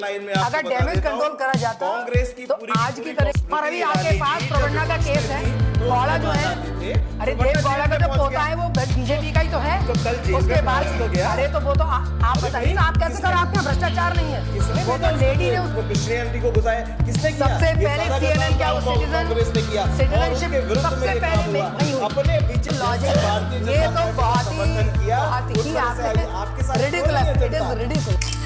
Line में अगर damage control करा जाता कांग्रेस की तो आज की तरह और अभी आपके पास प्रवन्ना का केस है। गौड़ा जो है, अरे देव गौड़ा का जो पोता है वो बीजेपी का ही तो है। उसके बाद अरे तो वो तो आप बताइए ना, आप कैसे कर, आपका भ्रष्टाचार नहीं है। वो तो लेडी ने उसको पिछले एमपी को घुसाया, किसने किया? सबसे पहले CNN क्या वो कांग्रेस ने किया, सिटीजनशिप सबसे पहले अपने पीछे लॉजिक, ये तो बहुत ही आपके साथ रिडिकुलस, इट इज रिडिकुलस।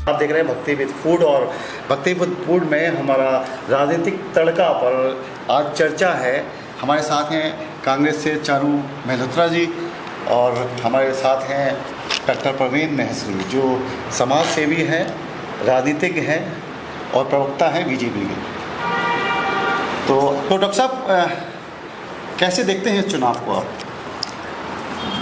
आप देख रहे हैं भक्ति विद फूड, और भक्ति विद फूड में हमारा राजनीतिक तड़का पर आज चर्चा है। हमारे साथ हैं कांग्रेस से चारू मेहलोत्रा जी, और हमारे साथ हैं डॉक्टर प्रवीण महसरी जो समाज सेवी हैं, राजनीतिज्ञ हैं और प्रवक्ता हैं बीजेपी के। तो डॉक्टर साहब, कैसे देखते हैं इस चुनाव को आप?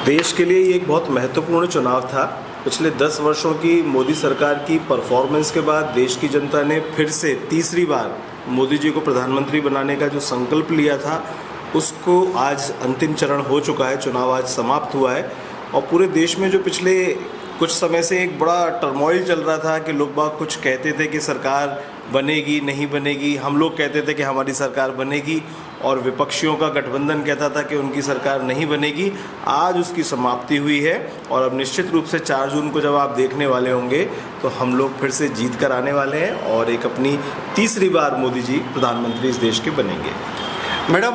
देश के लिए ये एक बहुत महत्वपूर्ण चुनाव था। पिछले 10 वर्षों की मोदी सरकार की परफॉर्मेंस के बाद देश की जनता ने फिर से तीसरी बार मोदी जी को प्रधानमंत्री बनाने का जो संकल्प लिया था, उसको आज अंतिम चरण हो चुका है। चुनाव आज समाप्त हुआ है और पूरे देश में जो पिछले कुछ समय से एक बड़ा टर्मोइल चल रहा था कि लोग बाग कुछ कहते थे कि सरकार बनेगी नहीं बनेगी, हम लोग कहते थे कि हमारी सरकार बनेगी और विपक्षियों का गठबंधन कहता था कि उनकी सरकार नहीं बनेगी। आज उसकी समाप्ति हुई है और अब निश्चित रूप से 4 जून को जब आप देखने वाले होंगे तो हम लोग फिर से जीत कर आने वाले हैं और एक अपनी तीसरी बार मोदी जी प्रधानमंत्री इस देश के बनेंगे। मैडम,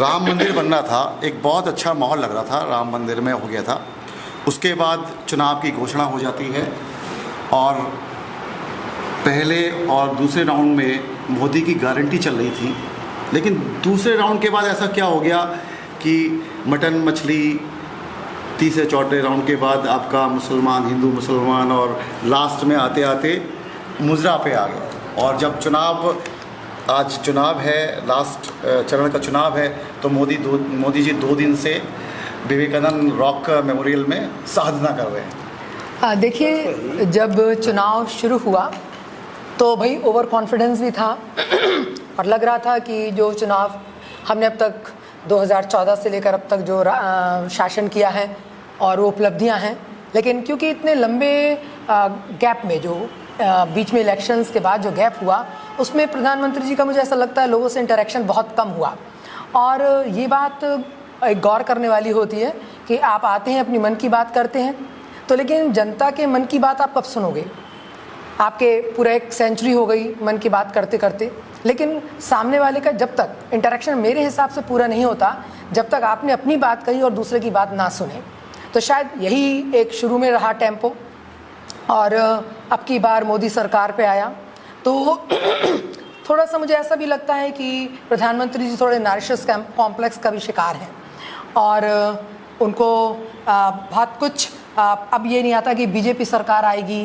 राम मंदिर बन रहा था, एक बहुत अच्छा माहौल लग रहा था, राम मंदिर में हो गया था। उसके बाद चुनाव की घोषणा हो जाती है और पहले और दूसरे राउंड में मोदी की गारंटी चल रही थी, लेकिन दूसरे राउंड के बाद ऐसा क्या हो गया कि मटन मछली, तीसरे चौथे राउंड के बाद आपका मुसलमान हिंदू मुसलमान, और लास्ट में आते आते मुजरा पे आ गए। और जब आज चुनाव है, लास्ट चरण का चुनाव है, तो मोदी जी 2 दिन से विवेकानंद रॉक मेमोरियल में साधना कर रहे हैं। देखिए, जब चुनाव शुरू हुआ तो भाई ओवर कॉन्फिडेंस भी था और लग रहा था कि जो चुनाव हमने अब तक 2014 से लेकर अब तक जो शासन किया है और वो उपलब्धियां हैं, लेकिन क्योंकि इतने लंबे गैप में जो बीच में इलेक्शंस के बाद जो गैप हुआ, उसमें प्रधानमंत्री जी का मुझे ऐसा लगता है लोगों से इंटरेक्शन बहुत कम हुआ। और ये बात एक गौर करने वाली होती है कि आप आते हैं, अपनी मन की बात करते हैं, तो लेकिन जनता के मन की बात आप कब सुनोगे? आपके पूरा 1 सेंचुरी हो गई मन की बात करते करते, लेकिन सामने वाले का जब तक इंटरेक्शन मेरे हिसाब से पूरा नहीं होता, जब तक आपने अपनी बात कही और दूसरे की बात ना सुने। तो शायद यही एक शुरू में रहा टेम्पो, और अब की बार मोदी सरकार पे आया तो थोड़ा सा मुझे ऐसा भी लगता है कि प्रधानमंत्री जी थोड़े नार्सिसस कॉम्प्लेक्स का भी शिकार हैं और उनको बहुत कुछ अब ये नहीं आता कि बीजेपी सरकार आएगी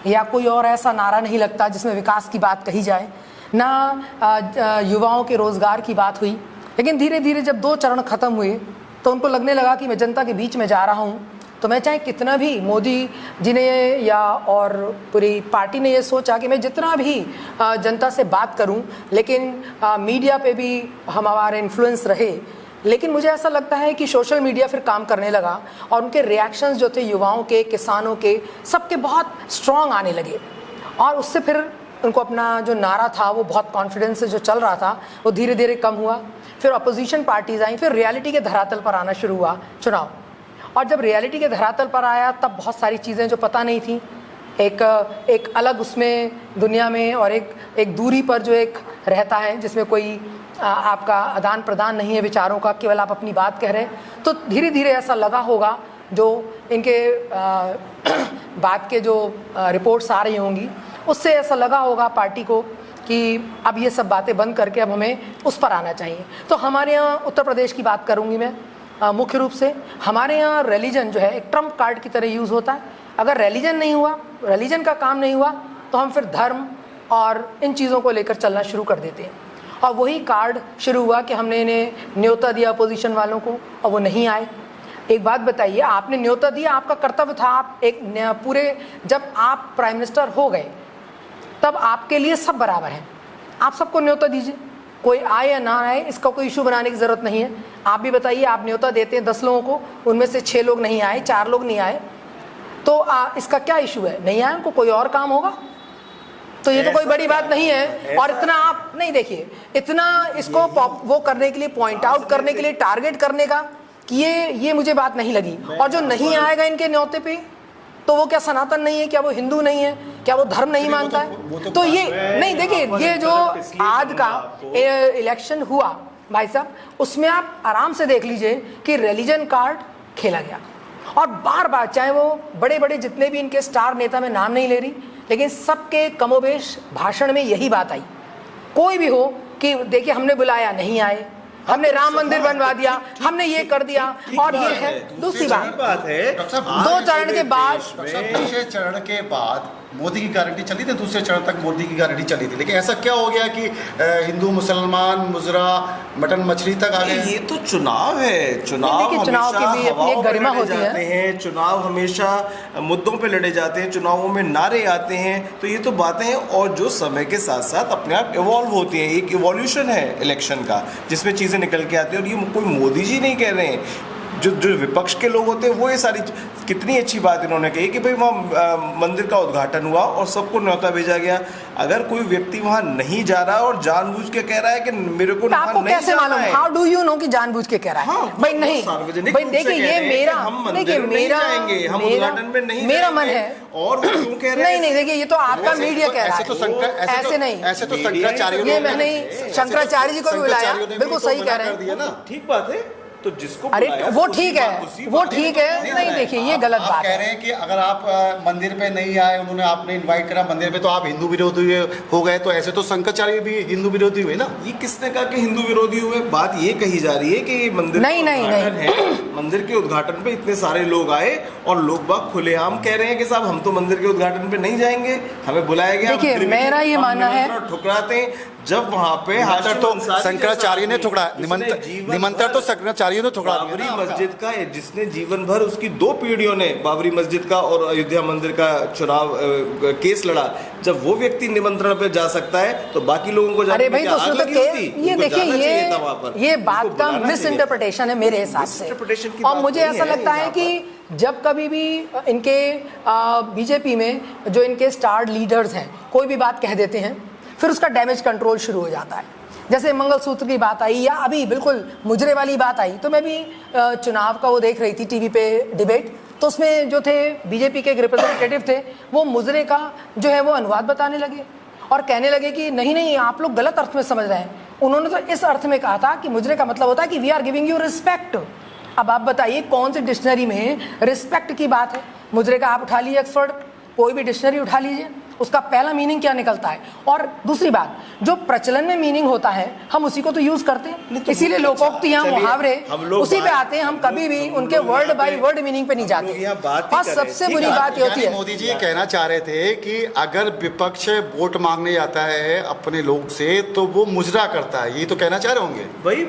या कोई और ऐसा नारा नहीं लगता जिसमें विकास की बात कही जाए, ना युवाओं के रोज़गार की बात हुई। लेकिन धीरे धीरे जब 2 चरण ख़त्म हुए तो उनको लगने लगा कि मैं जनता के बीच में जा रहा हूँ, तो मैं चाहे कितना भी मोदी जी ने या और पूरी पार्टी ने ये सोचा कि मैं जितना भी जनता से बात करूं, लेकिन मीडिया पे भी हमारे इन्फ्लुएंस रहे, लेकिन मुझे ऐसा लगता है कि सोशल मीडिया फिर काम करने लगा और उनके रिएक्शंस जो थे युवाओं के, किसानों के, सबके बहुत स्ट्रॉन्ग आने लगे और उससे फिर उनको अपना जो नारा था वो बहुत कॉन्फिडेंस से जो चल रहा था वो धीरे धीरे कम हुआ। फिर अपोजिशन पार्टीज आई, फिर रियलिटी के धरातल पर आना शुरू हुआ चुनाव। और जब रियलिटी के धरातल पर आया तब बहुत सारी चीज़ें जो पता नहीं थी, एक अलग उसमें दुनिया में और एक दूरी पर जो एक रहता है जिसमें कोई आपका आदान प्रदान नहीं है विचारों का, केवल आप अपनी बात कह रहे हैं, तो धीरे धीरे ऐसा लगा होगा जो इनके बात के जो रिपोर्ट्स आ रही होंगी उससे ऐसा लगा होगा पार्टी को कि अब ये सब बातें बंद करके अब हमें उस पर आना चाहिए। तो हमारे यहाँ उत्तर प्रदेश की बात करूँगी मैं मुख्य रूप से। हमारे यहाँ रिलीजन जो है एक ट्रम्प कार्ड की तरह यूज़ होता है। अगर रिलीजन नहीं हुआ, रिलीजन का काम नहीं हुआ, तो हम फिर धर्म और इन चीज़ों को लेकर चलना शुरू कर देते हैं। और वही कार्ड शुरू हुआ कि हमने इन्हें न्योता दिया अपोजिशन वालों को और वो नहीं आए। एक बात बताइए, आपने न्योता दिया, आपका कर्तव्य था, आप एक पूरे, जब आप प्राइम मिनिस्टर हो गए तब आपके लिए सब बराबर हैं, आप सबको न्योता दीजिए। कोई आए या ना आए इसका कोई इशू बनाने की ज़रूरत नहीं है। आप भी बताइए, आप न्योता देते हैं 10 लोगों को, उनमें से 6 लोग नहीं आए, 4 लोग नहीं आए, तो इसका क्या इशू है? नहीं आए उनको, कोई और काम होगा, तो ये तो कोई बड़ी बात नहीं है। और इतना आप नहीं, देखिए इतना इसको वो करने के लिए, पॉइंट आउट करने के लिए, टारगेट करने का कि ये मुझे बात नहीं लगी। और जो नहीं आएगा इनके न्योते पे, तो वो क्या सनातन नहीं है, क्या वो हिंदू नहीं है, क्या वो धर्म नहीं मानता है? तो ये नहीं, देखिए ये जो आज का इलेक्शन हुआ भाई साहब, उसमें आप आराम से देख लीजिए कि रिलीजन कार्ड खेला गया। और बार बार, चाहे वो बड़े बड़े जितने भी इनके स्टार नेता, में नाम नहीं ले रही, लेकिन सबके कमोबेश भाषण में यही बात आई, कोई भी हो, कि देखिए हमने बुलाया नहीं आए, हमने राम मंदिर बनवा दिया, हमने ये कर दिया। और ये है दूसरी बात है, 2 चरण के बाद, दूसरे चरण के बाद मोदी की गारंटी चली थी, दूसरे चरण तक मोदी की गारंटी चली थी, लेकिन ऐसा क्या हो गया कि हिंदू मुसलमान मुजरा मटन मछली तक आ गए? ये तो चुनाव है, चुनाव की भी अपनी गरिमा होती है। चुनाव हमेशा मुद्दों पे लड़े जाते हैं, चुनावों में नारे आते हैं, तो ये तो बातें हैं, और जो समय के साथ साथ अपने आप इवॉल्व होती हैं। एक इवोल्यूशन है इलेक्शन का, जिसमें चीज़ें निकल के आती हैं। और ये कोई मोदी जी नहीं कह रहे हैं, जो विपक्ष के लोग होते हैं वो ये सारी, कितनी अच्छी बात इन्होंने कही कि भाई वहाँ मंदिर का उद्घाटन हुआ और सबको न्योता भेजा गया। अगर कोई व्यक्ति वहाँ नहीं जा रहा और जानबूझ के कह रहा है कि मेरे को आपको नहीं कैसे मालूम? हाउ डू यू नो कि जानबूझ के कह रहा है? हाँ, भाई नहीं, भाई देखिए ये मेरा, देखिए मेरा मन है, और वो क्यों कह रहे हैं? नहीं, देखिए ये तो आपका मीडिया कह रहा है, ऐसे नहीं, ऐसे तो शंकराचार्य, ये मैंने शंकराचार्य जी को भी बुलाया, बिल्कुल सही कह रहे हैं, ठीक बात है। तो जिसको अरे वो ठीक है, वो ठीक है, नहीं देखिए ये गलत बात कह रहे हैं कि अगर आप मंदिर पे नहीं आए, उन्होंने आपने इनवाइट करा मंदिर पे, तो आप हिंदू विरोधी हो गए। तो ऐसे तो शंकराचार्य भी हिंदू विरोधी हुए ना? ये किसने कहा कि हिंदू विरोधी हुए? बात ये कही जा रही है कि मंदिर नहीं, मंदिर के उद्घाटन पे इतने सारे लोग आए और लोग बाग खुलेआम कह रहे हैं कि साहब हम तो मंदिर के उद्घाटन पे नहीं जाएंगे, हमें बुलाया गया। देखिए मेरा ये मानना है, ठुकराते हैं जब वहाँ पे तो शंकराचार्य ने ठुकरा, निमंत्रण तो शंकराचार्य ने ठुकरा बाबरी मस्जिद का, जिसने जीवन भर, उसकी 2 पीढ़ियों ने बाबरी मस्जिद का और अयोध्या मंदिर का चुनाव केस लड़ा। जब वो व्यक्ति निमंत्रण पे जा सकता है तो बाकी लोगों को अरे भाई, तो ये देखिए ये बात का मिस इंटरप्रिटेशन है मेरे हिसाब से। और मुझे ऐसा लगता है कि जब कभी भी इनके बीजेपी में जो इनके स्टार लीडर्स हैं कोई भी बात कह देते हैं, फिर उसका डैमेज कंट्रोल शुरू हो जाता है। जैसे मंगलसूत्र की बात आई, या अभी बिल्कुल मुजरे वाली बात आई, तो मैं भी चुनाव का वो देख रही थी टीवी पे डिबेट, तो उसमें जो थे बीजेपी के एक रिप्रेजेंटेटिव थे, वो मुजरे का जो है वो अनुवाद बताने लगे और कहने लगे कि नहीं आप लोग गलत अर्थ में समझ रहे हैं। उन्होंने तो इस अर्थ में कहा था कि मुजरे का मतलब होता है कि we are giving you respect. अब आप बताइए कौन सी डिक्शनरी में रिस्पेक्ट की बात है? मुजरे का आप उठा लीजिए, एक्सपर्ट कोई भी डिक्शनरी उठा लीजिए, उसका पहला मीनिंग क्या निकलता है। और दूसरी बात, जो प्रचलन में मीनिंग होता है हम उसी को तो यूज करते हैं, इसीलिए लोकोक्तियां, मुहावरे उसी पे आते हैं, हम कभी भी उनके वर्ड बाय वर्ड मीनिंग पे नहीं जाते। और सबसे बुरी बात ये होती है, मोदी जी ये कहना चाह रहे थे कि अगर विपक्ष वोट मांगने जाता है अपने लोग से तो वो मुजरा करता है, ये तो कहना चाह रहे होंगे। भाई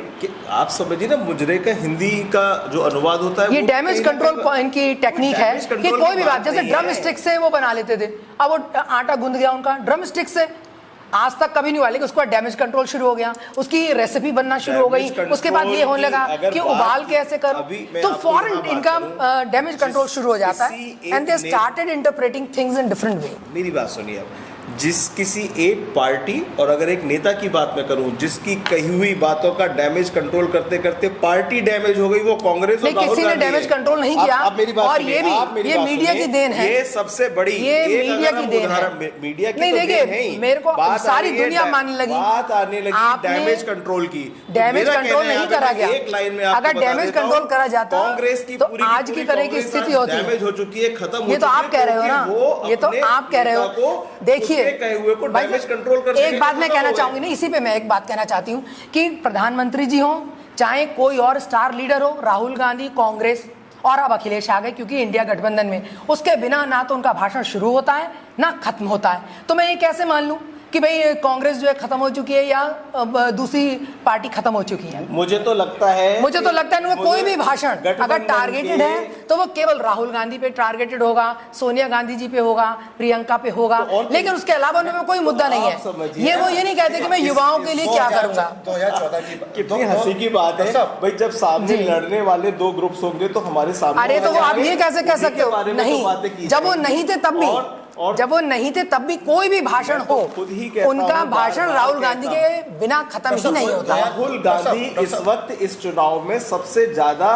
आप समझिए ना, मुजरे का हिंदी का जो अनुवाद होता है, ये डैमेज कंट्रोल इनकी टेक्निक है कि कोई भी बात, जैसे ड्रम स्टिक से वो बना लेते थे, अब वो आटा गूंद गया उनका ड्रम स्टिक से, आज तक कभी नहीं हुआ, लेकिन उसके बाद डैमेज कंट्रोल शुरू हो गया, उसकी रेसिपी बनना शुरू हो गई, उसके बाद ये होने लगा कि उबाल के ऐसे करो, तो फॉरन इनका डैमेज कंट्रोल शुरू हो जाता है and they started interpreting things in different way. मेरी बात सुनिए, अब जिस किसी एक पार्टी और अगर एक नेता की बात मैं करूं, जिसकी कही हुई बातों का डैमेज कंट्रोल करते करते पार्टी डैमेज हो गई, वो कांग्रेस और राहुल गांधी। किसी ने डैमेज कंट्रोल नहीं किया। आप मेरी बात और ये भी ये मीडिया की देन है, ये सबसे बड़ी, ये मीडिया की देन है, मीडिया की नहीं देखिए मेरे को सारी दुनिया मानने लगी, बात आने लगी डैमेज कंट्रोल की। डैमेज कंट्रोल नहीं करा गया। एक लाइन में अगर डैमेज कंट्रोल करा जाता कांग्रेस की तो आज की तरह की स्थिति होती, डैमेज हो चुकी है, खत्म। ये तो आप कह रहे हो ना, ये तो आप कह रहे हो। देखिए एक बात मैं कहना चाहूंगी, नहीं इसी पे मैं एक बात कहना चाहती हूं कि प्रधानमंत्री जी हो, चाहे कोई और स्टार लीडर हो, राहुल गांधी कांग्रेस और अब अखिलेश आ गए क्योंकि इंडिया गठबंधन में, उसके बिना ना तो उनका भाषण शुरू होता है ना खत्म होता है। तो मैं ये कैसे मान लूं कि भाई कांग्रेस जो है खत्म हो चुकी है या दूसरी पार्टी खत्म हो चुकी है। मुझे तो लगता है इनका कोई भी भाषण अगर टारगेटेड है तो वो केवल राहुल गांधी पे टारगेटेड होगा, सोनिया गांधी जी पे होगा, प्रियंका पे होगा, लेकिन उसके अलावा उनमें कोई मुद्दा नहीं है। वो ये नहीं कहते कि मैं युवाओं के लिए क्या करूंगा। 2014 की कितनी हंसी की बात है भाई, जब सामने लड़ने वाले दो ग्रुप्स होंगे तो हमारे सामने, अरे तो वो आप ये कैसे कह सकते हो? नहीं, जब वो नहीं थे तब भी, जब वो नहीं थे तब भी कोई भी भाषण हो, उनका भाषण राहुल गांधी के बिना खत्म ही नहीं होता। राहुल गांधी इस वक्त इस चुनाव में सबसे ज्यादा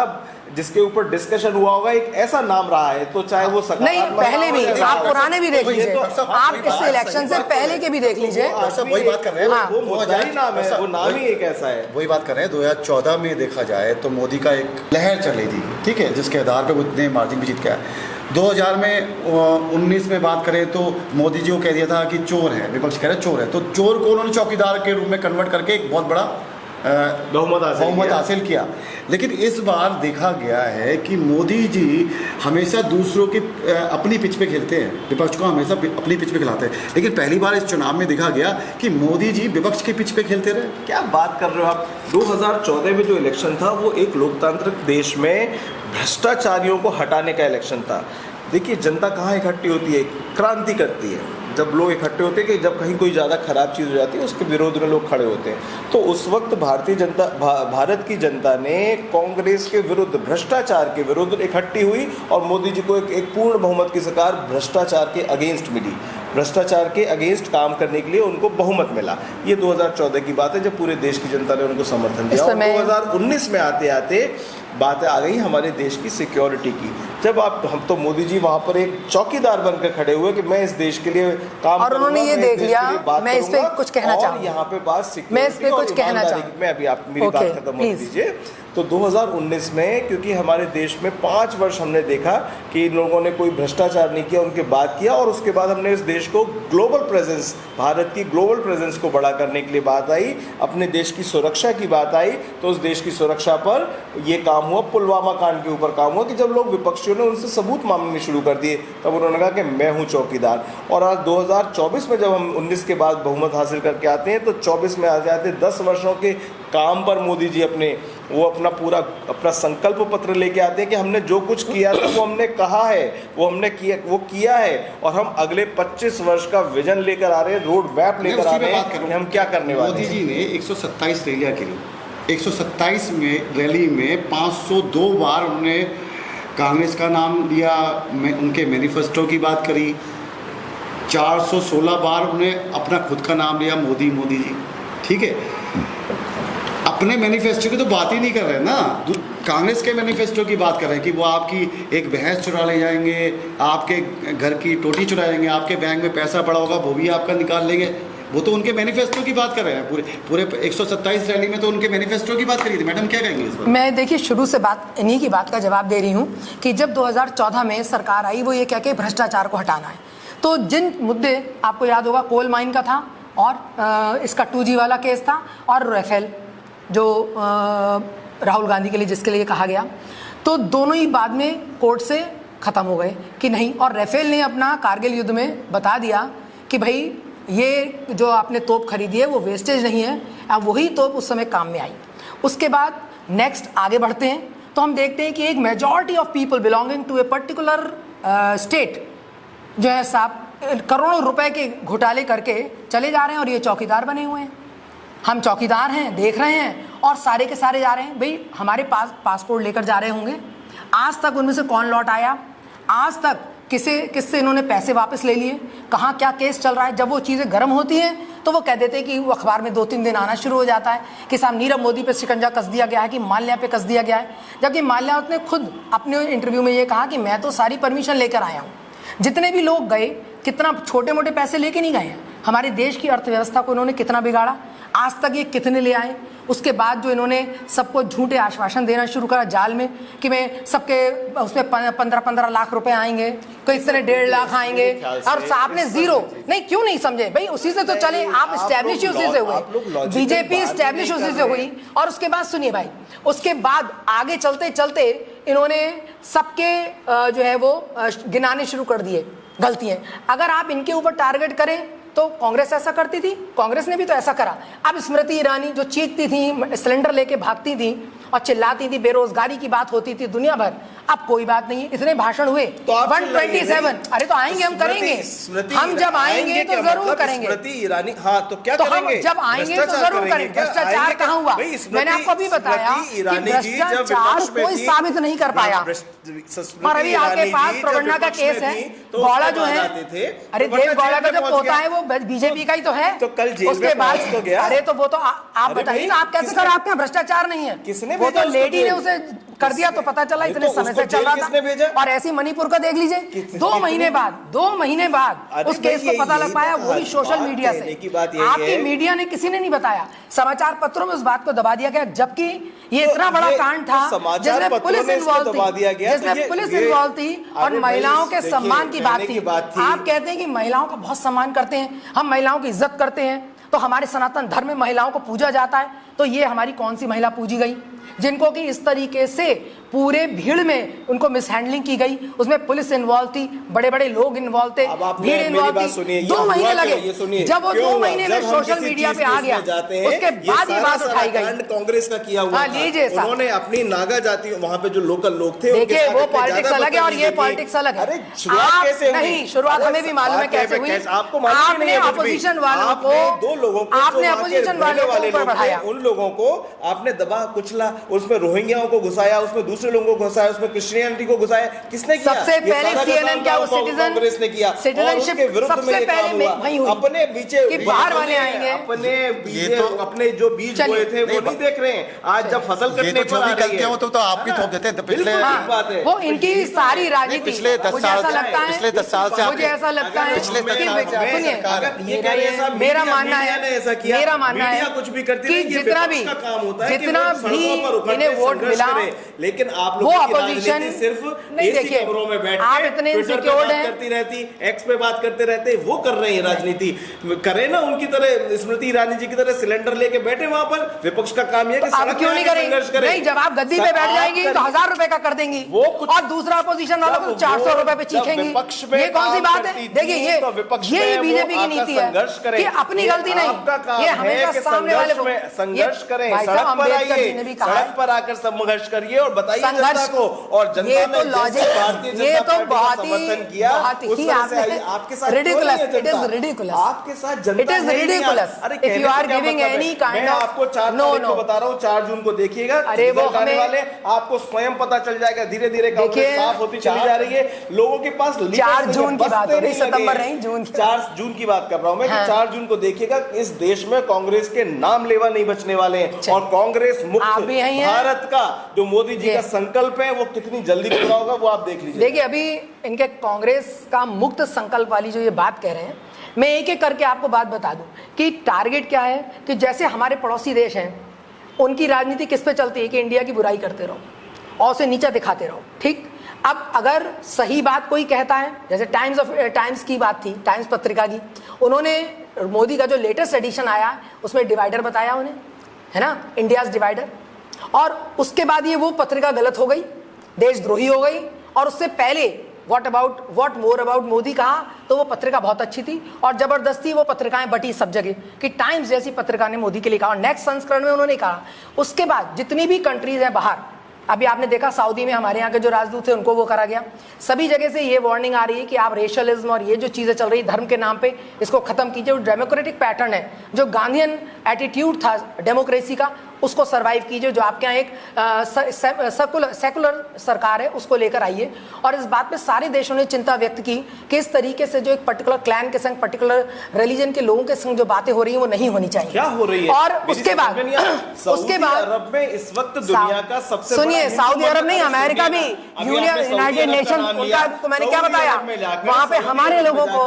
जिसके ऊपर डिस्कशन हुआ होगा एक ऐसा नाम रहा है, तो चाहे वो नहीं, पहले भी आप पुराने भी देख लीजिए, आप इस इलेक्शन से पहले के भी देख लीजिए, वही बात कर रहे हैं। वो मोदी नाम है, वो नाम ही एक ऐसा है। वही बात कर रहे हैं। 2014 में देखा जाए तो मोदी का एक लहर चल रही थी, ठीक है, जिसके आधार पर वो इतने मार्जिन भी जीत गया। 2019 में बात करें तो मोदी जी को कह दिया था कि चोर है, विपक्ष कह रहा है चोर है, तो चोर को उन्होंने चौकीदार के रूप में कन्वर्ट करके एक बहुत बड़ा बहुमत हासिल किया। लेकिन इस बार देखा गया है कि मोदी जी हमेशा दूसरों की अपनी पिच पे खेलते हैं, विपक्ष को हमेशा अपनी पिच पे खिलाते हैं। लेकिन पहली बार इस चुनाव में देखा गया कि मोदी जी विपक्ष की पिच पे खेलते रहे। क्या बात कर रहे हो आप? 2014 में जो इलेक्शन था वो एक लोकतांत्रिक देश में भ्रष्टाचारियों को हटाने का इलेक्शन था। देखिए, जनता कहाँ इकट्ठी होती है? क्रांति करती है। जब लोग इकट्ठे होते हैं कि जब कहीं कोई ज़्यादा खराब चीज़ हो जाती है उसके विरोध में लोग खड़े होते हैं। तो उस वक्त भारत की जनता ने कांग्रेस के विरुद्ध, भ्रष्टाचार के विरुद्ध इकट्ठी हुई और मोदी जी को एक पूर्ण बहुमत की सरकार भ्रष्टाचार के अगेंस्ट मिली। भ्रष्टाचार के अगेंस्ट काम करने के लिए उनको बहुमत मिला। ये 2014 की बात है जब पूरे देश की जनता ने उनको समर्थन दिया। और 2019 में आते आते बात आ गई हमारे देश की सिक्योरिटी की। जब हम तो मोदी जी वहाँ पर एक चौकीदार बनकर खड़े हुए कि मैं इस देश के लिए काम और उन्होंने ये देख लिया। मैं इस पे कुछ कहना चाहूँगा, यहाँ पे बात मैं इस पे कुछ कहना चाहूँगा। मैं अभी आप मेरी बात खत्म होने दीजिए। तो 2019 में क्योंकि हमारे देश में 5 वर्ष हमने देखा कि इन लोगों ने कोई भ्रष्टाचार नहीं किया, उनके बाद किया, और उसके बाद हमने इस देश को ग्लोबल प्रेजेंस, भारत की ग्लोबल प्रेजेंस को बड़ा करने के लिए बात आई, अपने देश की सुरक्षा की बात आई। तो उस देश की सुरक्षा पर ये काम हुआ, पुलवामा कांड के ऊपर काम हुआ कि जब लोग विपक्षियों ने उनसे सबूत मांगने शुरू कर दिए तब उन्होंने कहा कि मैं हूँ चौकीदार। और आज 2024 में जब हम 19 के बाद बहुमत हासिल करके आते हैं तो 24 में आ जाते 10 वर्षों के काम पर मोदी जी अपना संकल्प पत्र लेके आते हैं कि हमने जो कुछ किया था वो हमने कहा है, वो किया है, और हम अगले 25 वर्ष का विजन लेकर आ रहे हैं, रोड मैप लेकर आ रहे हैं कि हम क्या करने वाले हैं। मोदी जी ने 127 रैलियाँ करी, 127 में रैली में 502 बार उन्होंने कांग्रेस का नाम लिया, उनके मैनिफेस्टो की बात करी, 416 बार उन्होंने अपना खुद का नाम लिया, मोदी जी, ठीक है। अपने मैनिफेस्टो की तो बात ही नहीं कर रहे ना, कांग्रेस के मैनिफेस्टो की बात कर रहे हैं कि वो आपकी एक भैंस चुरा ले जाएंगे, आपके घर की टोटी चुरा जाएंगे, आपके बैंक में पैसा पड़ा होगा वो भी आपका निकाल लेंगे। वो तो उनके मैनिफेस्टो की बात कर रहे हैं। पूरे 127 रैली में तो उनके मैनिफेस्टो की बात करी थी। मैडम क्या कहेंगे इस पर? मैं देखिए शुरू से इन्हीं की बात का जवाब दे रही हूँ कि जब 2014 में सरकार आई वो ये कह के भ्रष्टाचार को हटाना है। तो जिन मुद्दे आपको याद होगा, कोल माइन का था और इसका 2G वाला केस था और राफेल जो राहुल गांधी के लिए जिसके लिए कहा गया, तो दोनों ही बाद में कोर्ट से ख़त्म हो गए कि नहीं। और राफेल ने अपना कारगिल युद्ध में बता दिया कि भाई ये जो आपने तोप खरीदी है वो वेस्टेज नहीं है, अब वही तोप उस समय काम में आई। उसके बाद नेक्स्ट आगे बढ़ते हैं तो हम देखते हैं कि एक majority of people belonging to a particular state जो है साहब करोड़ों रुपए के घोटाले करके चले जा रहे हैं और ये चौकीदार बने हुए हैं। हम चौकीदार हैं, देख रहे हैं, और सारे के सारे जा रहे हैं। भाई हमारे पास पासपोर्ट लेकर जा रहे होंगे, आज तक उनमें से कौन लौट आया? आज तक किससे इन्होंने पैसे वापस ले लिए? कहाँ क्या केस चल रहा है? जब वो चीज़ें गर्म होती हैं तो वो कह देते हैं कि वो अखबार में 2-3 दिन आना शुरू हो जाता है कि साहब नीरव मोदी पे शिकंजा कस दिया गया है, कि माल्या पे कस दिया गया है। जबकि माल्यावत ने खुद अपने इंटरव्यू में ये कहा कि मैं तो सारी परमिशन लेकर आया हूँ। जितने भी लोग गए कितना छोटे मोटे पैसे लेके नहीं गए हैं, हमारे देश की अर्थव्यवस्था को इन्होंने कितना बिगाड़ा, आज तक ये कितने ले आए। उसके बाद जो इन्होंने सबको झूठे आश्वासन देना शुरू करा जाल में कि मैं सबके उसमें 15-15 लाख रुपए आएंगे, कोई इस तरह 1.5 लाख आएंगे, और आपने जीरो नहीं, क्यों नहीं समझे भाई? उसी से तो चले, आप स्टैब्लिश उसी से हुए, बीजेपी स्टैब्लिश उसी से हुई। और उसके बाद सुनिए भाई, उसके बाद आगे चलते चलते इन्होंने सबके जो है वो गिनाने शुरू कर दिए गलतियां। अगर आप इनके ऊपर टारगेट करें तो कांग्रेस ऐसा करती थी, कांग्रेस ने भी तो ऐसा करा। अब स्मृति ईरानी जो चीखती थी, सिलेंडर लेके भागती थी और चिल्लाती थी, बेरोजगारी की बात होती थी दुनिया भर, अब कोई बात नहीं, इतने भाषण हुए। तो आप 127, अरे तो आएंगे, हम करेंगे, हम जब आएंगे तो जरूर करेंगे। स्मृति ईरानी, हाँ तो क्या तो करेंगे? हम जब आएंगे तो जरूर करेंगे। भ्रष्टाचार कहाँ हुआ? मैंने आपको अभी बताया कि भ्रष्टाचार कोई साबित नहीं कर पाया। और अभी आपके पास प्रवन्ना का केस है, गौड़ा जो है, अरे देव गौड़ा का जो पोता है वो बीजेपी का ही तो है। तो कल जेल उसके में बाद पहुंच तो गया। अरे तो वो तो आप बताइए ना, आप कैसे कर, आपके यहाँ भ्रष्टाचार नहीं है? किसने वो भेजा तो उसको लेडी ने जेल? उसे कर दिया तो पता चला, इतने तो समय उसको से चल जेल रहा किसने भेजा? था। और ऐसी मणिपुर का देख लीजिए, 2 महीने बाद, 2 महीने बाद उस केस को पता लग पाया, वो भी सोशल मीडिया से। आपकी मीडिया ने, किसी ने नहीं बताया, समाचार पत्रों में उस बात को दबा दिया गया, जबकि ये इतना बड़ा कांड था जिसमें पुलिस इन्वॉल्व थी, जिसमें पुलिस इन्वॉल्व थी और महिलाओं के सम्मान की बात थी। आप कहते हैं कि महिलाओं का बहुत सम्मान करते हैं, हम महिलाओं की इज्जत करते हैं, तो हमारे सनातन धर्म में महिलाओं को पूजा जाता है, तो ये हमारी कौन सी महिला पूजी गई जिनको कि इस तरीके से पूरे भीड़ में उनको मिसहैंडलिंग की गई, उसमें पुलिस इन्वॉल्व थी, बड़े बड़े लोग इन्वॉल्व थे, भीड़ इन्वॉल्व थी। 2 महीने लगे, जब वो 2 महीने में सोशल मीडिया पे आ गया, उसके बाद ये बात उठाई गई। कांग्रेस का किया हुआ, लीजिए साहब, उन्होंने अपनी नागा जाति, वहां पे जो लोकल लोग थे, देखिए वो पॉलिटिक्स अलग है और ये पॉलिटिक्स अलग है। आप नहीं, शुरुआत हमें भी मालूम है कैसे हुई। आपने अपोजिशन वालों को, दो लोगों को, आपने अपोजिशन वालों को ऊपर बढ़ाया, उन लोगों को आपने दबा कुचला, उसमें रोहिंग्याओं को घुसाया, उसमें दूसरे लोगों को घुसाया, उसमें क्रिश्चियनिटी को घुसाया। किसने किया? सबसे पहले सीएनएन क्या, वो सिटीजन कांग्रेस ने किया, सिटीजनशिप सबसे पहले वही हुई, अपने बीचे कि बाहर वाले आएंगे, अपने बीजे, अपने जो बीज बोए थे वो नहीं देख रहे हैं। आज जब फसल कटने पर आ रही है तो आपकी थोप देते हैं। पिछले बात है, वो इनकी सारी राजनीति, पिछले 10 साल से, पिछले 10 साल से मुझे ऐसा लगता है, पिछले 10 साल सुनिए, मेरा मानना है कुछ भी करती कि जितना भी इन्हें वोट मिला, लेकिन आप वो लोगों की अपोजिशन राजनीति सिर्फ नहीं, एसी देखिए खबरों में बैठ आप के इतने ट्विटर पे इनसिक्योर्ड बात हैं, करती रहती, एक्स पे बात करते रहते, वो कर रहे हैं राजनीति। करे ना उनकी तरह, स्मृति ईरानी जी की तरह सिलेंडर लेके बैठे वहां पर। विपक्ष का काम है कि आप क्यों नहीं करेंगे? नहीं, जब आप गद्दी पे बैठ जाएंगी तो 1000 रुपए का कर देंगी और दूसरा अपोजिशन वाला को 400 रुपए पे चीखेंगी। ये कौन सी बात है? देखिए ये बीजेपी की नीति है कि अपनी गलती नहीं, ये हमेशा सामने वाले को संघर्ष करें, सड़क पर आइए, सड़क पर आकर संघर्ष करिए और बताइए जनता को। और जनता ये ने तो लॉजिक, ये तो बहुत ही आपके साथ रिडिकुलस, इट इज रिडिकुलस, आपके साथ जनता, it is ridiculous if you are giving any kind of, आपको 4 तारीख को बता रहा हूँ, 4 जून को देखिएगा, अरे वो आने वाले आपको स्वयं पता चल जाएगा। धीरे धीरे कांग्रेस साफ होती चली जा रही है, लोगों के पास 4 जून की बात हो रही, सितंबर नहीं, जून, 4 जून की बात कर रहा हूं मैं, कि 4 जून को देखिएगा, इस देश में कांग्रेस के नाम लेवा नहीं बचने वाले हैं। और कांग्रेस मुक्त भारत का जो मोदी जी का संकल्प है वो कितनी जल्दी पूरा होगा वो आप देख लीजिए। देखिए अभी इनके कांग्रेस का मुक्त संकल्प वाली जो ये बात कह रहे हैं, मैं एक एक करके आपको बात बता दूं कि टारगेट क्या है। कि जैसे हमारे पड़ोसी देश हैं, उनकी राजनीति किस पे चलती है कि इंडिया की बुराई करते रहो और उसे नीचा दिखाते रहो, ठीक। अब अगर सही बात कोई कहता है, जैसे टाइम्स की बात थी, टाइम्स पत्रिका की, उन्होंने मोदी का जो लेटेस्ट एडिशन आया उसमें डिवाइडर बताया उन्हें, है ना, इंडियाज डिवाइडर, और उसके बाद ये वो पत्रिका गलत हो गई, देशद्रोही हो गई। और उससे पहले व्हाट मोर अबाउट मोदी कहा तो वो पत्रिका बहुत अच्छी थी और जबरदस्ती वो पत्रिकाएं बटी सब जगह कि टाइम्स जैसी पत्रिका ने मोदी के लिए कहा और नेक्स्ट संस्करण में उन्होंने कहा। उसके बाद जितनी भी कंट्रीज हैं बाहर, अभी आपने देखा सऊदी में हमारे यहाँ के जो राजदूत थे उनको वो करा गया, सभी जगह से ये वार्निंग आ रही है कि आप रेशलिज्म और ये जो चीज़ें चल रही धर्म के नाम पे, इसको खत्म कीजिए। जो डेमोक्रेटिक पैटर्न है, जो गांधीयन एटीट्यूड था डेमोक्रेसी का, उसको सर्वाइव कीजिए। जो आपके यहाँ एक सेकुलर सरकार है उसको लेकर आइए। और इस बात पे सारे देशों ने चिंता व्यक्त की कि इस तरीके से जो एक पर्टिकुलर क्लैन के संग, पर्टिकुलर रिलीजन के लोगों के संग जो बातें हो रही हैं वो नहीं होनी चाहिए। क्या हो रही है? और उसके बाद अरब में इस वक्त दुनिया का सबसे, सुनिए, सऊदी अरब नहीं, अमेरिका भी, यूनाइटेड नेशन, उनका मैंने क्या बताया, वहां पे हमारे लोगों को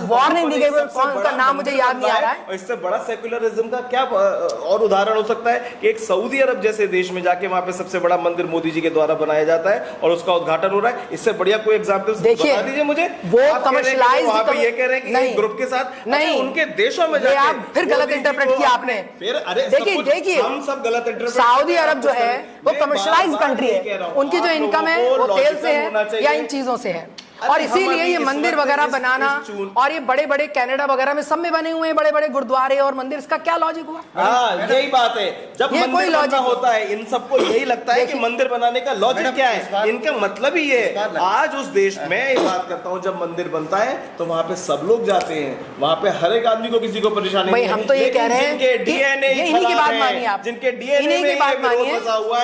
वार्निंग दी गई, उनका नाम मुझे याद नहीं आ रहा है। इससे बड़ा सेकुलरिज्म का क्या और उदाहरण हो सकता है कि एक सऊदी अरब जैसे देश में जाके वहां पे सबसे बड़ा मंदिर मोदी जी के द्वारा बनाया जाता है और उसका उद्घाटन हो रहा है। इससे बढ़िया कोई एग्जांपल बता दीजिए मुझे। वो कमर्शियलाइज्ड, वहां पे ये कह रहे हैं कि ग्रुप के साथ नहीं, उनके देशों में जाके आप फिर गलत इंटरप्रेट किया आपने। फिर अरे देखिए हम सब गलत इंटरप्रेट। सऊदी अरब जो है वो कमर्शियलाइज्ड कंट्री है, उनकी जो इनकम है वो तेल से है या इन चीजों से है। और इसीलिए ये मंदिर वगैरह बनाना और ये बड़े बड़े कनाडा वगैरह में सब में बने हुए हैं बड़े बड़े गुरुद्वारे और मंदिर, इसका क्या लॉजिक हुआ? हाँ, यही बात है। जब ये कोई मंदिर बनना लॉजिक होता है इन सबको यही लगता है कि मंदिर बनाने का लॉजिक क्या है, इनका मतलब ही ये। आज उस देश में ये बात करता हूँ, जब मंदिर बनता है तो वहां पे सब लोग जाते हैं, वहां पे हर एक आदमी को किसी को परेशानी भाई नहीं है। हम तो ये कह रहे हैं जिनके डीएनए इन्हीं की बात मानिए आप, जिनके डीएनए इन्हीं की बात मानिए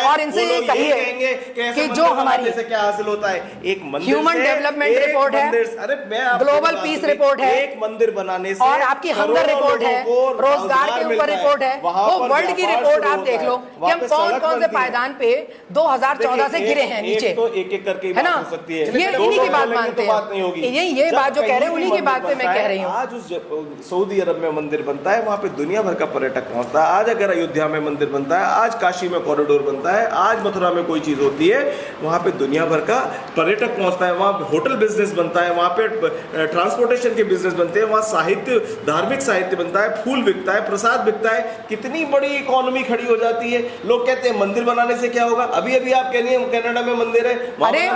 और इनसे ये कहिए कि जो हमारी से क्या हासिल होता है, एक मंदिर ह्यूमन डेवलपमेंट रिपोर्ट है, अरे मैं ग्लोबल पीस रिपोर्ट है, एक मंदिर बनाने से और आपकी हमदर्द रिपोर्ट है, रोजगार के ऊपर रिपोर्ट है, वो वर्ल्ड की रिपोर्ट आप देख लो कि हम कौन कौन से पायदान पे 2014 से गिरे हैं नीचे, तो एक एक करके है ना? हो सकती है, ये इन्हीं की बात मानते हैं, ये बात जो कह रहे हैं उन्हीं की बात पे मैं कह रही हूँ। आज उस सऊदी अरब में मंदिर बनता है, वहां पे दुनिया भर का पर्यटक पहुंचता है। आज अगर अयोध्या में मंदिर बनता है, आज काशी में कॉरिडोर बनता है, आज मथुरा में कोई चीज होती है, वहां पे दुनिया भर का पर्यटक पहुंचता है, वहां होटल बिजनेस बनता है, वहां पे ट्रांसपोर्टेशन के बिजनेस बनते हैं, वहां साहित्य, धार्मिक साहित्य बनता है, फूल बिकता है, प्रसाद बिकता है, कितनी बड़ी इकोनॉमी खड़ी हो जाती है। लोग कहते हैं मंदिर बनाने से क्या होगा, अभी अभी आप कह रही है कनाडा में मंदिर है, अरे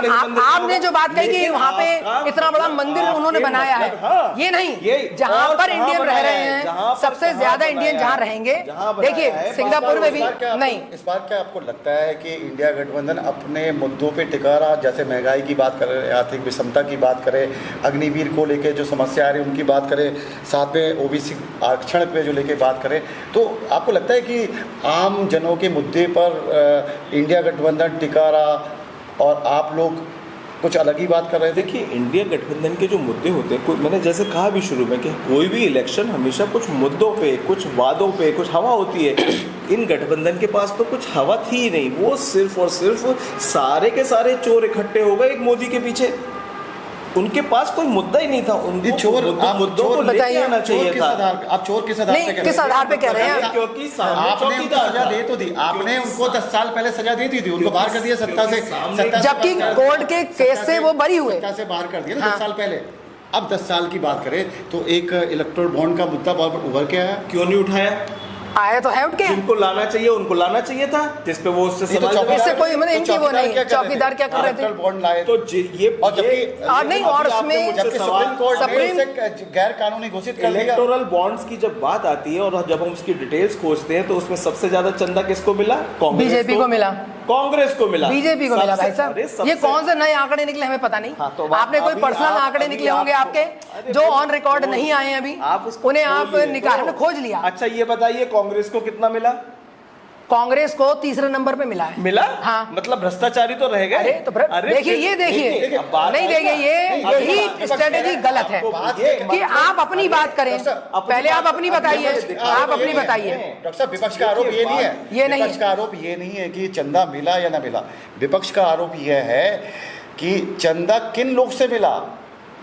आपने जो बात कही कि वहाँ पे इतना बड़ा मंदिर उन्होंने बनाया है, ये नहीं, जहाँ पर इंडियन रह रहे हैं, सबसे ज्यादा इंडियन जहाँ रहेंगे, देखिए सिंगापुर में भी नहीं। इस बार क्या आपको लगता है कि इंडिया गठबंधन अपने मुद्दों पे टिका रहा, जैसे महंगाई की बात करें, आर्थिक विषमता की बात करें, अग्निवीर को लेके जो समस्या आ रही है उनकी बात करें, साथ में ओबीसी आरक्षण पे जो लेके बात करें, तो आपको लगता है कि आम जनों के मुद्दे पर इंडिया गठबंधन टिका रहा और आप लोग कुछ अलग ही बात कर रहे थे? देखिए, इंडिया गठबंधन के जो मुद्दे होते हैं, मैंने जैसे कहा भी शुरू में कि कोई भी इलेक्शन हमेशा कुछ मुद्दों पे, कुछ वादों पे, कुछ हवा होती है। इन गठबंधन के पास तो कुछ हवा थी ही नहीं, वो सिर्फ और सिर्फ सारे के सारे चोर इकट्ठे हो गए एक मोदी के पीछे, उनके पास कोई मुद्दा ही नहीं था। उनको चोर मुद्दों को लेके आना चाहिए था। आप चोर किस आधार पे, किस आधार पे कह रहे हैं? क्योंकि आपने उनको सजा दे तो दी, आपने उनको 10 साल पहले सजा दे दी थी, उनको बाहर कर दिया सत्ता से, जबकि कोर्ट के केस से वो बरी हुए, सत्ता से बाहर कर दिया ना 10 साल पहले। अब 10 साल की बात करें तो एक इलेक्टोरल बॉन्ड का मुद्दा उभर के आया, क्यों नहीं उठाया? आया तो है, उठ के जिनको लाना चाहिए उनको लाना चाहिए था, जिस पे वो उससे सवाल इससे कोई मतलब इनकी वो नहीं, चौकीदार क्या कर रहे थे? बॉन्ड लाए तो ये और जबकि नहीं, और उसमें सुप्रीम कोर्ट ने इसे गैर कानूनी घोषित कर दिया। इलेक्टोरल बॉन्ड्स की जब बात आती है और जब हम उसकी डिटेल्स खोजते हैं तो उसमें सबसे ज्यादा चंदा किसको मिला? बीजेपी को मिला, कांग्रेस को मिला, बीजेपी को मिला। भाई साहब, ये कौन से नए आंकड़े निकले हमें पता नहीं। हाँ, तो आपने कोई पर्सनल आंकड़े निकले होंगे आपके जो ऑन रिकॉर्ड नहीं आए हैं अभी, उन्हें आप निकाल खोज लिया। अच्छा ये बताइए कांग्रेस को कितना मिला? कांग्रेस को तीसरे नंबर पे मिला है। मिला? हाँ, मतलब भ्रष्टाचारी तो रह गए। अरे तो देखिए, ये देखिए, नहीं देखिए, यही स्ट्रेटेजी गलत है कि आप अपनी बात करें, पहले आप अपनी बताइए, आप अपनी बताइए। डॉक्टर साहब, विपक्ष का आरोप ये नहीं है, ये नहीं, विपक्ष का आरोप ये नहीं है कि चंदा मिला या ना मिला। विपक्ष का आरोप यह है कि चंदा किन लोग से मिला।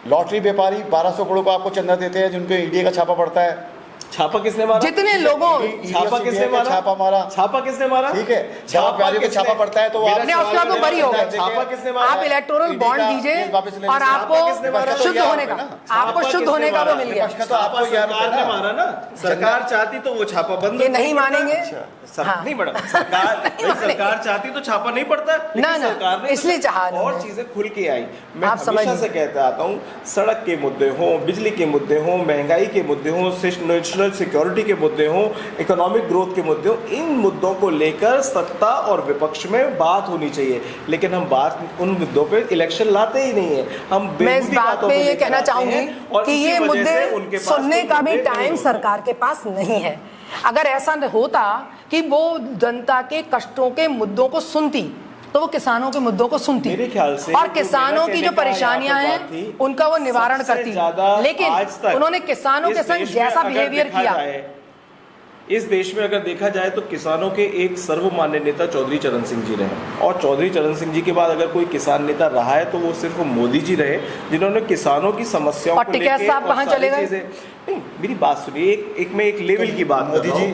लॉटरी व्यापारी 1200 करोड़ को आपको चंदा देते हैं, जिनको ईडी का छापा पड़ता है। छापा किसने मारा? जितने लोगों छापा किसने मारा? छापा किसने मारा? ठीक है, छापा छापा पड़ता है तो आपने उसका तो बरी हो गए। छापा किसने मारा? आप इलेक्टोरल बॉन्ड दीजिए और आपको शुद्ध होने का, आपको शुद्ध होने का वो मिल गया। तो आपको सरकार ने मारा ना, सरकार चाहती तो वो छापा बंद, ये नहीं मानेंगे। नहीं बड़ा सरकार चाहती तो छापा नहीं पड़ता ना, सरकार ने इसलिए चाहा और चीजें खुल के आई। मैं हमेशा से कहता आता हूँ, सड़क के मुद्दे हो, बिजली के मुद्दे हो, महंगाई के मुद्दे हो, नेशनल सिक्योरिटी के मुद्दे हो, इकोनॉमिक ग्रोथ के मुद्दे हो, इन मुद्दों को लेकर सत्ता और विपक्ष में बात होनी चाहिए। लेकिन हम बात उन मुद्दों पे इलेक्शन लाते ही नहीं है। हम मैं इस बात पे ये कहना चाहूंगी कि ये मुद्दे सुनने का भी टाइम सरकार के पास नहीं है। अगर ऐसा होता कि वो जनता के कष्टों के मुद्दों को सुनती तो वो किसानों के मुद्दों को सुनती, मेरे ख्याल से, और किसानों की जो परेशानियां हैं उनका वो निवारण करती। लेकिन उन्होंने किसानों के संग जैसा बिहेवियर किया, इस देश में अगर देखा जाए तो किसानों के एक सर्वमान्य नेता चौधरी चरण सिंह जी रहे, और चौधरी चरण सिंह जी के बाद अगर कोई किसान नेता रहा है तो वो सिर्फ मोदी जी रहे, जिन्होंने किसानों की समस्याओं को लेकर साहब कहां चले गए? नहीं, मेरी बात सुनिए, एक मैं एक लेवल की बात, मोदी जी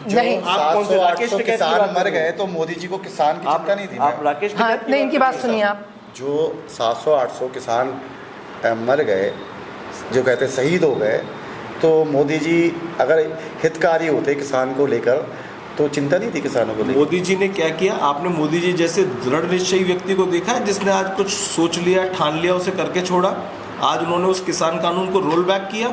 नहीं, आप कौन से राकेश किसान मर गए तो मोदी जी को किसान की चिंता नहीं थी? आप राकेश नहीं, इनकी बात सुनिए आप। जो 700-800 किसान मर गए, जो कहते शहीद हो गए, तो मोदी जी अगर हितकारी होते किसान को लेकर तो चिंता नहीं थी किसानों को लेकर। मोदी जी ने क्या किया? आपने मोदी जी जैसे दृढ़ निश्चयी व्यक्ति को देखा है जिसने आज कुछ सोच लिया, ठान लिया, उसे करके छोड़ा? आज उन्होंने उस किसान कानून को रोल बैक किया,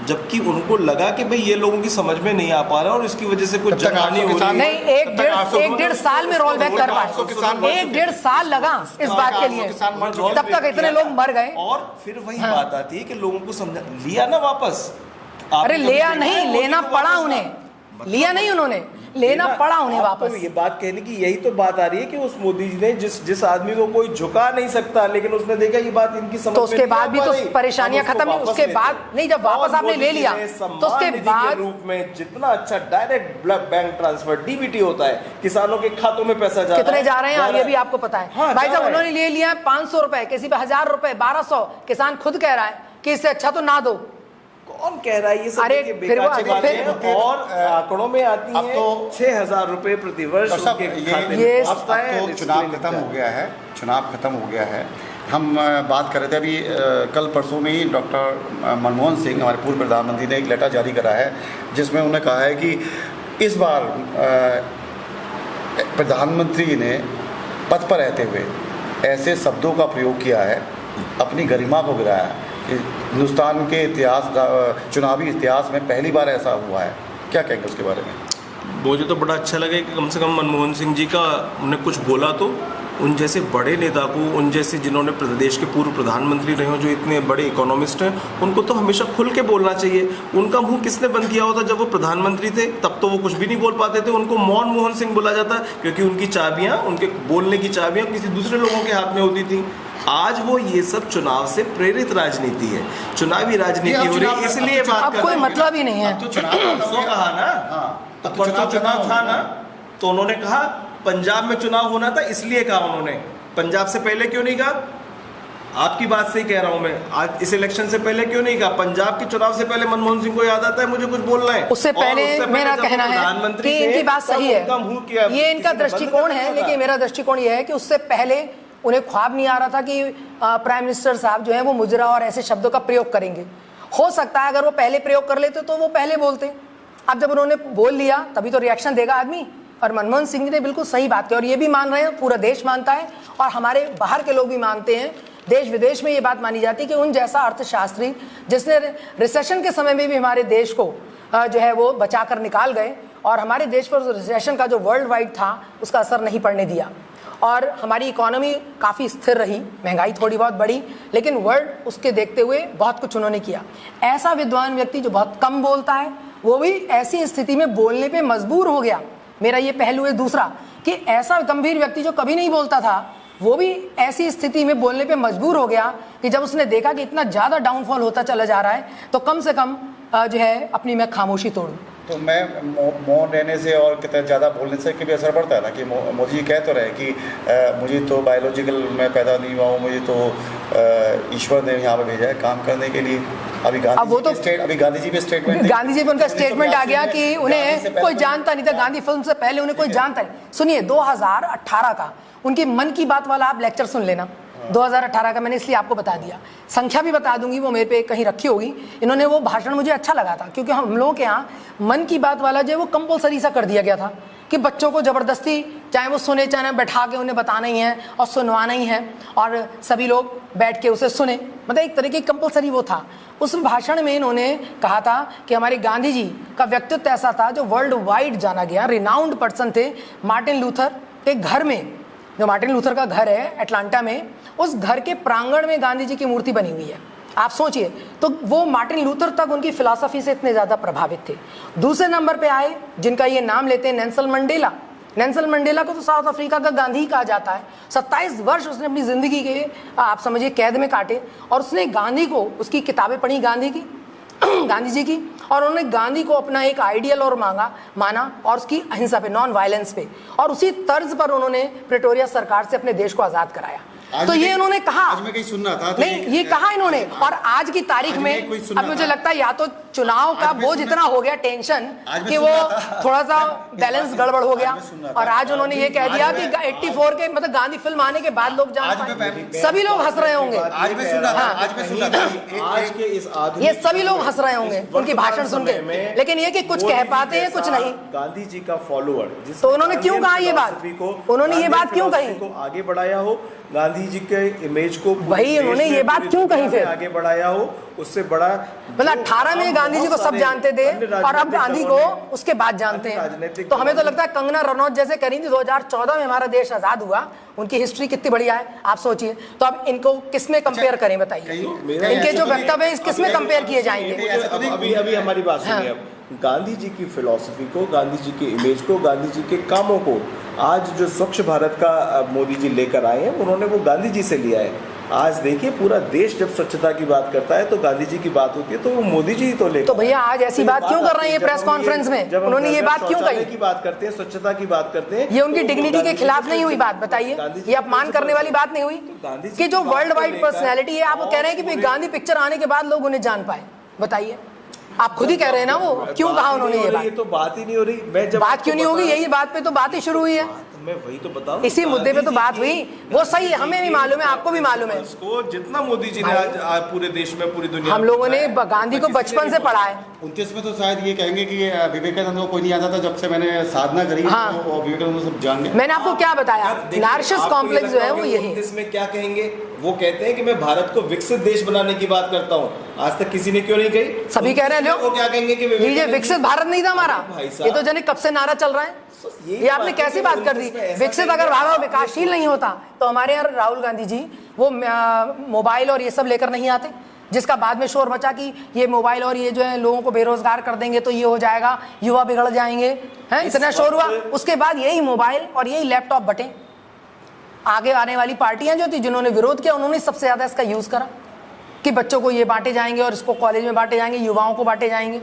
जबकि उनको लगा कि भाई ये लोगों की समझ में नहीं आ पा रहा और इसकी वजह से कुछ जनहानि हो रही है। नहीं, एक डेढ़ साल में रोल बैक कर पाए। 1.5 साल लगा इस बात के लिए, तब तक इतने लोग मर गए। और फिर वही बात आती है कि लोगों को समझा लिया ना वापस। अरे लिया नहीं, लेना पड़ा उन्हें, लिया नहीं उन्होंने, लेना पड़ा उन्हें वापस। ये बात कहने की यही तो बात आ रही है कि उस मोदी जी ने जिस आदमी को कोई झुका नहीं सकता, लेकिन उसने देखा ये बात इनकी समझ तो उसके बाद भी तो परेशानियां खत्म नहीं, उसके बाद नहीं, जब वापस आपने ले लिया तो उसके बाद रूप में जितना अच्छा डायरेक्ट बैंक ट्रांसफर डीबीटी होता है, किसानों के खातों में पैसा जा रहा है, कितने जा रहे हैं ये भी आपको पता है। भाई साहब उन्होंने ले लिया 500 रुपए, किसी पे 1000 रुपए, 1200, किसान खुद कह रहा है कि इससे अच्छा तो ना दो। कौन कह रहा है ये सब? अरे बेकार की बातें हैं और आंकड़ों में आती है तो 6000 रुपए प्रति वर्ष उनके खाते में आता है। तो चुनाव खत्म हो गया है, चुनाव खत्म हो गया है। हम बात कर रहे थे अभी कल परसों में ही डॉक्टर मनमोहन सिंह हमारे पूर्व प्रधानमंत्री ने एक लेटर जारी करा है जिसमें उन्होंने कहा है कि इस बार प्रधानमंत्री ने पद पर रहते हुए ऐसे शब्दों का प्रयोग किया है, अपनी गरिमा को गिराया है कि हिंदुस्तान के इतिहास, चुनावी इतिहास में पहली बार ऐसा हुआ है। क्या कहेंगे उसके बारे में? मुझे तो बड़ा अच्छा लगा कि कम से कम मनमोहन सिंह जी का उन्हें कुछ बोला तो उन जैसे बड़े नेता को, उन जैसे जिन्होंने प्रदेश के पूर्व प्रधानमंत्री रहे हो, जो इतने बड़े इकोनॉमिस्ट हैं, उनको तो हमेशा खुल के बोलना चाहिए। उनका मुंह किसने बंद किया होता? जब वो प्रधानमंत्री थे तब तो वो कुछ भी नहीं बोल पाते थे, उनको मौन मोहन सिंह बोला जाता क्योंकि उनकी चाबियां, उनके बोलने की चाबियां किसी दूसरे लोगों के हाथ में होती थी। आज वो ये सब चुनाव से प्रेरित राजनीति है, चुनावी राजनीति हो रही, इसलिए बात अब कोई मतलब ही नहीं है। तो चुनाव कहा ना, परसों चुनाव था ना, तो उन्होंने कहा पंजाब में चुनाव होना था, इसलिए कहा उन्होंने। पंजाब से पहले क्यों नहीं कहा? आपकी बात से ही कह रहा हूं मैं, आज इस इलेक्शन से पहले क्यों नहीं कहा? पंजाब के चुनाव से पहले मनमोहन सिंह को याद आता है मुझे कुछ बोलना है, उससे पहले मेरा कहना है कि इनकी बात सही है, ये इनका दृष्टिकोण है, लेकिन मेरा दृष्टिकोण ये है कि उससे पहले उन्हें ख्वाब नहीं आ रहा था कि प्राइम मिनिस्टर साहब जो है वो मुजरा और ऐसे शब्दों का प्रयोग करेंगे। हो सकता है अगर वो पहले प्रयोग कर लेते तो वो पहले बोलते। अब जब उन्होंने बोल लिया तभी तो रिएक्शन देगा आदमी। और मनमोहन सिंह ने बिल्कुल सही बात की और ये भी मान रहे हैं, पूरा देश मानता है और हमारे बाहर के लोग भी मानते हैं। देश विदेश में ये बात मानी जाती है कि उन जैसा अर्थशास्त्री जिसने रिसेशन के समय में भी हमारे देश को जो है वो बचा कर निकाल गए और हमारे देश पर रिसेशन का जो वर्ल्ड वाइड था उसका असर नहीं पड़ने दिया और हमारी इकोनॉमी काफ़ी स्थिर रही, महंगाई थोड़ी बहुत बढ़ी, लेकिन वर्ल्ड उसके देखते हुए बहुत कुछ उन्होंने किया। ऐसा विद्वान व्यक्ति जो बहुत कम बोलता है वो भी ऐसी स्थिति में बोलने पे मजबूर हो गया। मेरा ये पहलू है। दूसरा कि ऐसा गंभीर व्यक्ति जो कभी नहीं बोलता था वो भी ऐसी स्थिति में बोलने पे मजबूर हो गया कि जब उसने देखा कि इतना ज़्यादा डाउनफॉल होता चला जा रहा है तो कम से कम जो है अपनी मैं खामोशी तोड़ूं। तो मैं मौन रहने से और कितना ज़्यादा बोलने से भी असर पड़ता है ना कि मोदी जी कह तो रहे कि मुझे तो बायोलॉजिकल मैं पैदा नहीं हुआ हूँ, मुझे तो ईश्वर ने यहाँ पर भेजा है काम करने के लिए। अभी गांधी जी पे स्टेटमेंट, गांधी जी पे उनका स्टेटमेंट आ गया कि उन्हें कोई जानता नहीं था, गांधी फिल्म से पहले उन्हें कोई जानता नहीं। सुनिए 2018 का उनकी मन की बात वाला आप लेक्चर सुन लेना, 2018 का मैंने इसलिए आपको बता दिया, संख्या भी बता दूंगी, वो मेरे पे कहीं रखी होगी। इन्होंने वो भाषण मुझे अच्छा लगा था क्योंकि हम लोगों के यहाँ मन की बात वाला जो है वो कंपलसरी सा कर दिया गया था कि बच्चों को ज़बरदस्ती चाहे वो सुने चाहे बैठा के उन्हें बताना ही है और सुनवाना ही है और सभी लोग बैठ के उसे सुने, मतलब एक तरीके की कंपलसरी वो था। उस भाषण में इन्होंने कहा था कि हमारे गांधी जी का व्यक्तित्व ऐसा था जो वर्ल्ड वाइड जाना गया, रिनाउंड पर्सन थे। मार्टिन लूथर के घर में, जो मार्टिन लूथर का घर है अटलांटा में, उस घर के प्रांगण में गांधी जी की मूर्ति बनी हुई है। आप सोचिए, तो वो मार्टिन लूथर तक उनकी फिलॉसफी से इतने ज़्यादा प्रभावित थे। दूसरे नंबर पे आए जिनका ये नाम लेते हैं नेल्सन मंडेला। नेल्सन मंडेला को तो साउथ अफ्रीका का गांधी कहा जाता है। 27 वर्ष उसने अपनी ज़िंदगी के आप समझिए कैद में काटे और उसने गांधी को, उसकी किताबें पढ़ी गांधी जी की, और उन्होंने गांधी को अपना एक आइडियल और माना और उसकी अहिंसा पे, नॉन वायलेंस पे, और उसी तर्ज पर उन्होंने प्रिटोरिया सरकार से अपने देश को आज़ाद कराया। तो ये उन्होंने कहा, आज मैं कहीं सुन रहा था, नहीं ये कहा इन्होंने, और आज की तारीख में अब मुझे लगता है या तो चुनाव का आज भी बोझ सुन इतना हो गया टेंशन आज भी कि सुन वो रहा था। थोड़ा सा इस बैलेंस बात- गड़बड़ हो गया आज भी सुन रहा था। और आज उन्होंने ये कह दिया कि 84 के मतलब गांधी फिल्म आने के बाद लोग जान आज भी पाए। मैं- सभी लोग हंस रहे होंगे, आज भी सुन रहा था, आज भी सुन रहा था। आज के इस आधुनिक ये सभी लोग हंस रहे होंगे इस उनकी भाषण सुन के, वर्तमान समय में लेकिन ये कि कुछ मोदी कह जी पाते हैं कुछ जैसा नहीं। गांधी जी का फॉलोअर तो उन्होंने क्यों कहा ये बात? उन्होंने ये बात क्यों कही? को आगे बढ़ाया हो, गांधी जी के इमेज को पूरे वही देश उन्होंने में, ये बात पूरी क्यों दुनिया कही में फिर? आगे बढ़ाया हो, उससे बड़ा मतलब 18 में गांधी जी को सब जानते थे और अब गांधी को उसके बाद जानते हैं। तो हमें तो लगता है कंगना रनौत जैसे करी थी 2014 में हमारा देश आजाद हुआ, उनकी हिस्ट्री कितनी बढ़िया है आप सोचिए। तो अब इनको किसमें कंपेयर करें बताइए, इनके जो वक्तव्य हैं किसमें कंपेयर किए जाएंगे? अभी अभी हमारी बात सुनिए। अब गांधी जी की फिलॉसफी को, गांधी जी के इमेज को, गांधी जी के कामों को आज जो स्वच्छ भारत का मोदी जी लेकर आए हैं, उन्होंने वो गांधी जी से लिया है। आज देखिए पूरा देश जब स्वच्छता की बात करता है तो गांधी जी की बात होती है, तो वो मोदी जी ही तो लेकर। तो भैया आज ऐसी बात क्यों कर रहे हैं ये प्रेस कॉन्फ्रेंस में? जब उन्होंने ये बात क्यों कही? की बात करते हैं, स्वच्छता की बात करते हैं, ये उनकी तो डिग्निटी के गांधी खिलाफ जी नहीं हुई बात, गांधी बताइए? जी ये अपमान करने वाली बात नहीं हुई गांधी जी कि जो की बात वर्ल्ड को वाइड लेकर पर्सनैलिटी है, आप वो कह रहे हैं कि गांधी पिक्चर आने के बाद लोग उन्हें जान पाए? बताइए, आप खुद ही कह रहे हैं ना वो क्यों कहा उन्होंने ये बात? ये तो बात ही नहीं हो रही। मैं जब बात क्यों नहीं होगी? यही बात पे तो बात ही शुरू हुई है, मैं वही तो बताऊं, इसी मुद्दे पे तो बात हुई। वो सही है, हमें भी मालूम है, आपको भी मालूम है। उसको जितना मोदी जी ने आज पूरे देश में, पूरी दुनिया हम में लोगों ने बताया, गांधी को बचपन से पढ़ा है। 29 में तो शायद ये कहेंगे कि विवेकानंद को कोई नहीं आता था, जब से मैंने साधना करी हाँ। तो विवेकानंद को सब जान गए। मैंने आपको क्या बताया, देखिए, नार्सिसस आपको ये कॉम्प्लेक्स जो लगता है वो होगा यही। 29 में क्या कहेंगे? वो कहते हैं कि मैं भारत को विकसित देश बनाने की बात करता हूँ। आज तक किसी ने क्यों नहीं कही? सभी कह रहे हैं वो क्या कहेंगे कि ये विवेकानंद विकसित जी- भारत नहीं था हमारा, भाई साहब, ये तो जाने कब से नारा चल रहा है। ये आपने कैसी बात कर दी? विकसित अगर भारत विकासशील नहीं होता तो हमारे यहाँ राहुल गांधी जी वो मोबाइल और ये सब लेकर नहीं आते, जिसका बाद में शोर मचा कि ये मोबाइल और ये जो है लोगों को बेरोजगार कर देंगे तो ये हो जाएगा, युवा बिगड़ जाएंगे, हैं? इतना शोर हुआ। उसके बाद यही मोबाइल और यही लैपटॉप बटे। आगे आने वाली पार्टियां जो थी जिन्होंने विरोध किया, उन्होंने सबसे ज्यादा इसका यूज करा कि बच्चों को ये बांटे जाएंगे और इसको कॉलेज में बांटे जाएंगे, युवाओं को बांटे जाएंगे।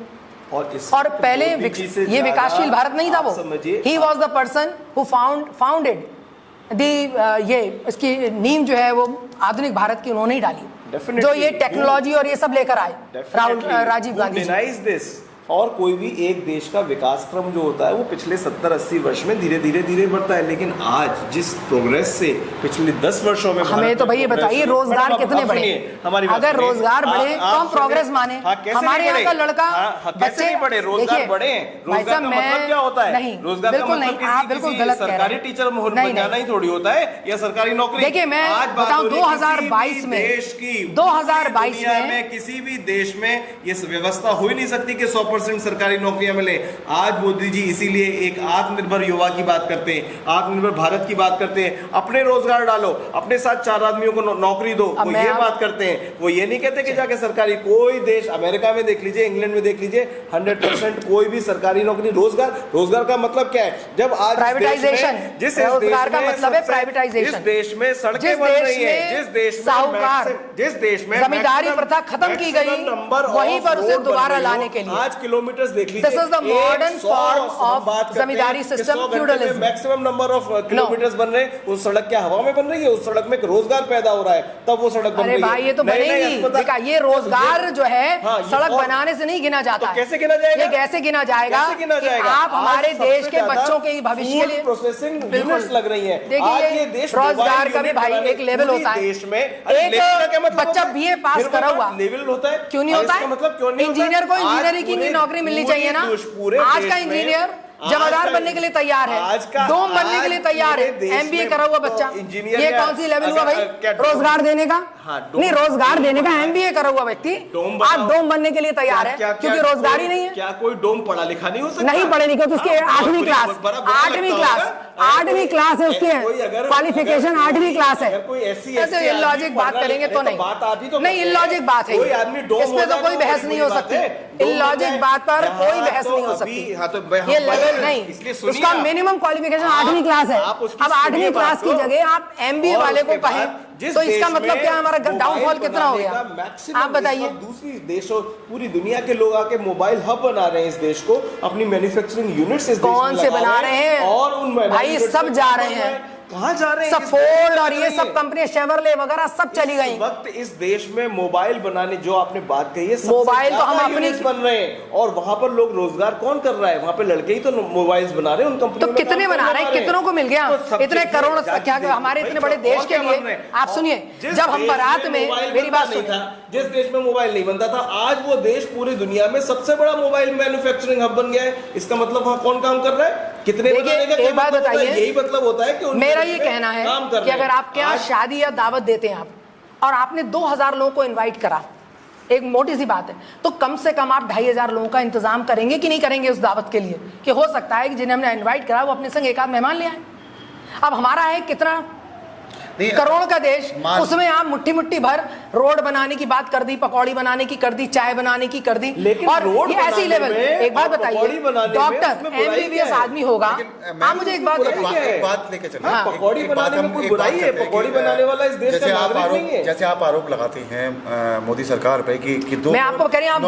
और पहले ये विकासशील भारत नहीं था, वो he was the person who founded ये इसकी नींव जो है वो आधुनिक भारत की उन्होंने ही डाली, जो ये टेक्नोलॉजी और ये सब लेकर आए राजीव गांधी जी। और कोई भी एक देश का विकास क्रम जो होता है वो पिछले 70-80 वर्ष में धीरे धीरे बढ़ता है, लेकिन आज जिस प्रोग्रेस से पिछले 10 वर्षों में हमें तो भैया बताइए रोजगार कितने बढ़े? अगर रोजगार बढ़े तो हम प्रोग्रेस माने। हमारे यहाँ का लड़का बच्चे बढ़े, रोजगार बढ़े। रोजगार का मतलब क्या होता है? नहीं, रोजगार का बिल्कुल नहीं, आप बिल्कुल गलत कह रहे हैं। सरकारी टीचर बन जाना ही थोड़ी होता है या सरकारी नौकरी। देखिए मैं बताऊं 2022 में देश की 2022 में किसी भी देश में ये व्यवस्था हो ही नहीं सकती कि 100% सरकारी नौकरियां मिले। आज मोदी जी इसीलिए एक आत्मनिर्भर युवा की बात करते हैं, आत्मनिर्भर भारत की बात करते हैं। अपने रोजगार डालो, अपने साथ 4 आदमियों को नौकरी दो, वो ये बात करते हैं। वो ये नहीं कहते कि जाके सरकारी कोई देश, अमेरिका में देख लीजिए, इंग्लैंड में देख लीजिए, 100% कोई भी सरकारी नौकरी। रोजगार का मतलब क्या है? जब आज प्राइवेटाइजेशन, जिस रोजगार का मतलब है प्राइवेटाइजेशन। जिस देश में सड़कें बन रही हैं, जिस देश में जमींदारी प्रथा खत्म की गई, वहीं पर उसे दोबारा लाने के लिए आज किलोमीटर देख लीजिए। This is the modern form of zamindari system, feudalism। Maximum number of kilometres बन रहे हैं, उस सड़क क्या हवा में बन रही है? उस सड़क में रोजगार पैदा हो रहा है, तब वो सड़क बन रही है। अरे भाई ये तो बनेगी, देखा ये रोजगार जो है सड़क बनाने से नहीं गिना जाता। कैसे गिना जाएगा? ये कैसे गिना जाएगा? आप हमारे देश के बच्चों के भविष्य के लिए प्रोसेसिंग यूनिट्स लग रही है। देखिए रोजगार का भी भाई एक लेवल होता है। देश में एक बच्चा BA पास करा हुआ लेवल होता है, क्यों नहीं होता है? मतलब क्यों नहीं? इंजीनियर को इंजीनियरिंग की नौकरी मिलनी चाहिए ना। आज का इंजीनियर जमादार बनने के लिए तैयार है, डोम बनने के लिए तैयार है। MBA करा हुआ बच्चा, ये कौन सी लेवल हुआ भाई रोजगार देने का? नहीं, रोजगार देने का MBA करा हुआ व्यक्ति आज डोम बनने के लिए तैयार है, क्योंकि रोजगार ही नहीं है। क्या कोई डोम पढ़ा लिखा नहीं हो सकता? नहीं पढ़े लिखे तो उसके 8वीं क्लास है, उसके क्वालिफिकेशन 8वीं क्लास है। कोई ऐसी इलॉजिक बात करेंगे तो नहीं, इलॉजिक बात है, इसमें तो कोई बहस नहीं हो सकती। इलॉजिक बात पर कोई बहस नहीं हो सकती। ये लेवल नहीं, उसका मिनिमम क्वालिफिकेशन 8वीं क्लास है। अब 8वीं क्लास की जगह आप MBA वाले को कहें तो इसका मतलब क्या? हमारा डाउनफॉल कितना हो गया आप बताइए। दूसरी देशों, पूरी दुनिया के लोग आके मोबाइल हब बना रहे हैं इस देश को, अपनी मैन्युफैक्चरिंग यूनिट्स इस देश में कौन से बना रहे हैं? और उन भाई सब जा रहे हैं, कहाँ जा रहे हैं? सब फोर्ड और ये सब कंपनी शेवरले वगैरह सब चली गई। इस वक्त इस देश में मोबाइल बनाने, जो आपने बात कही है, सबसे मोबाइल तो हम ज्यादा अपनी यूनिट्स बन रहे हैं, और वहां पर लोग रोजगार कौन कर रहा है? वहां पे लड़के ही तो मोबाइल्स बना रहे हैं उन कंपनियों तो में। कितने बना रहे हैं? कितनों को मिल गया? इतने करोड़ क्या हमारे इतने बड़े देश के लिए। आप सुनिए, जब हम बारात में, मेरी बात सुनिए, जिस देश में मोबाइल नहीं बनता था, आज वो देश पूरी दुनिया में सबसे बड़ा मोबाइल मैन्युफैक्चरिंग हब बन गया है। इसका मतलब वहां कौन काम कर रहा है? कितने बनाने का क्या मतलब होता है? यही मतलब होता है कि मेरा ये कहना है कि अगर आपके यहाँ शादी या दावत देते हैं आप, और आपने 2000 लोगों को इनवाइट करा, एक मोटी सी बात है, तो कम से कम आप 2500 लोगों का इंतजाम करेंगे कि नहीं करेंगे उस दावत के लिए? कि हो सकता है कि जिन्हें हमने इनवाइट करा वो अपने संग एक आध मेहमान ले आए। अब हमारा है कितना करोड़ का देश, उसमें आप मुट्ठी मुट्ठी भर रोड बनाने की बात कर दी, पकौड़ी बनाने की कर दी, चाय बनाने की कर दी, लेकिन और रोड ये ऐसी लेवल। एक बात बताइए, डॉक्टर MBBS आदमी होगा, आप मुझे एक बात बताइए, बात लेके चलिए। पकौड़ी बनाने में कोई बुराई है? पकौड़ी बनाने वाला इस देश का नागरिक नहीं है। जैसे आप आरोप लगाते हैं मोदी सरकार पे कि दो, मैं आपको कह रही हूँ, आप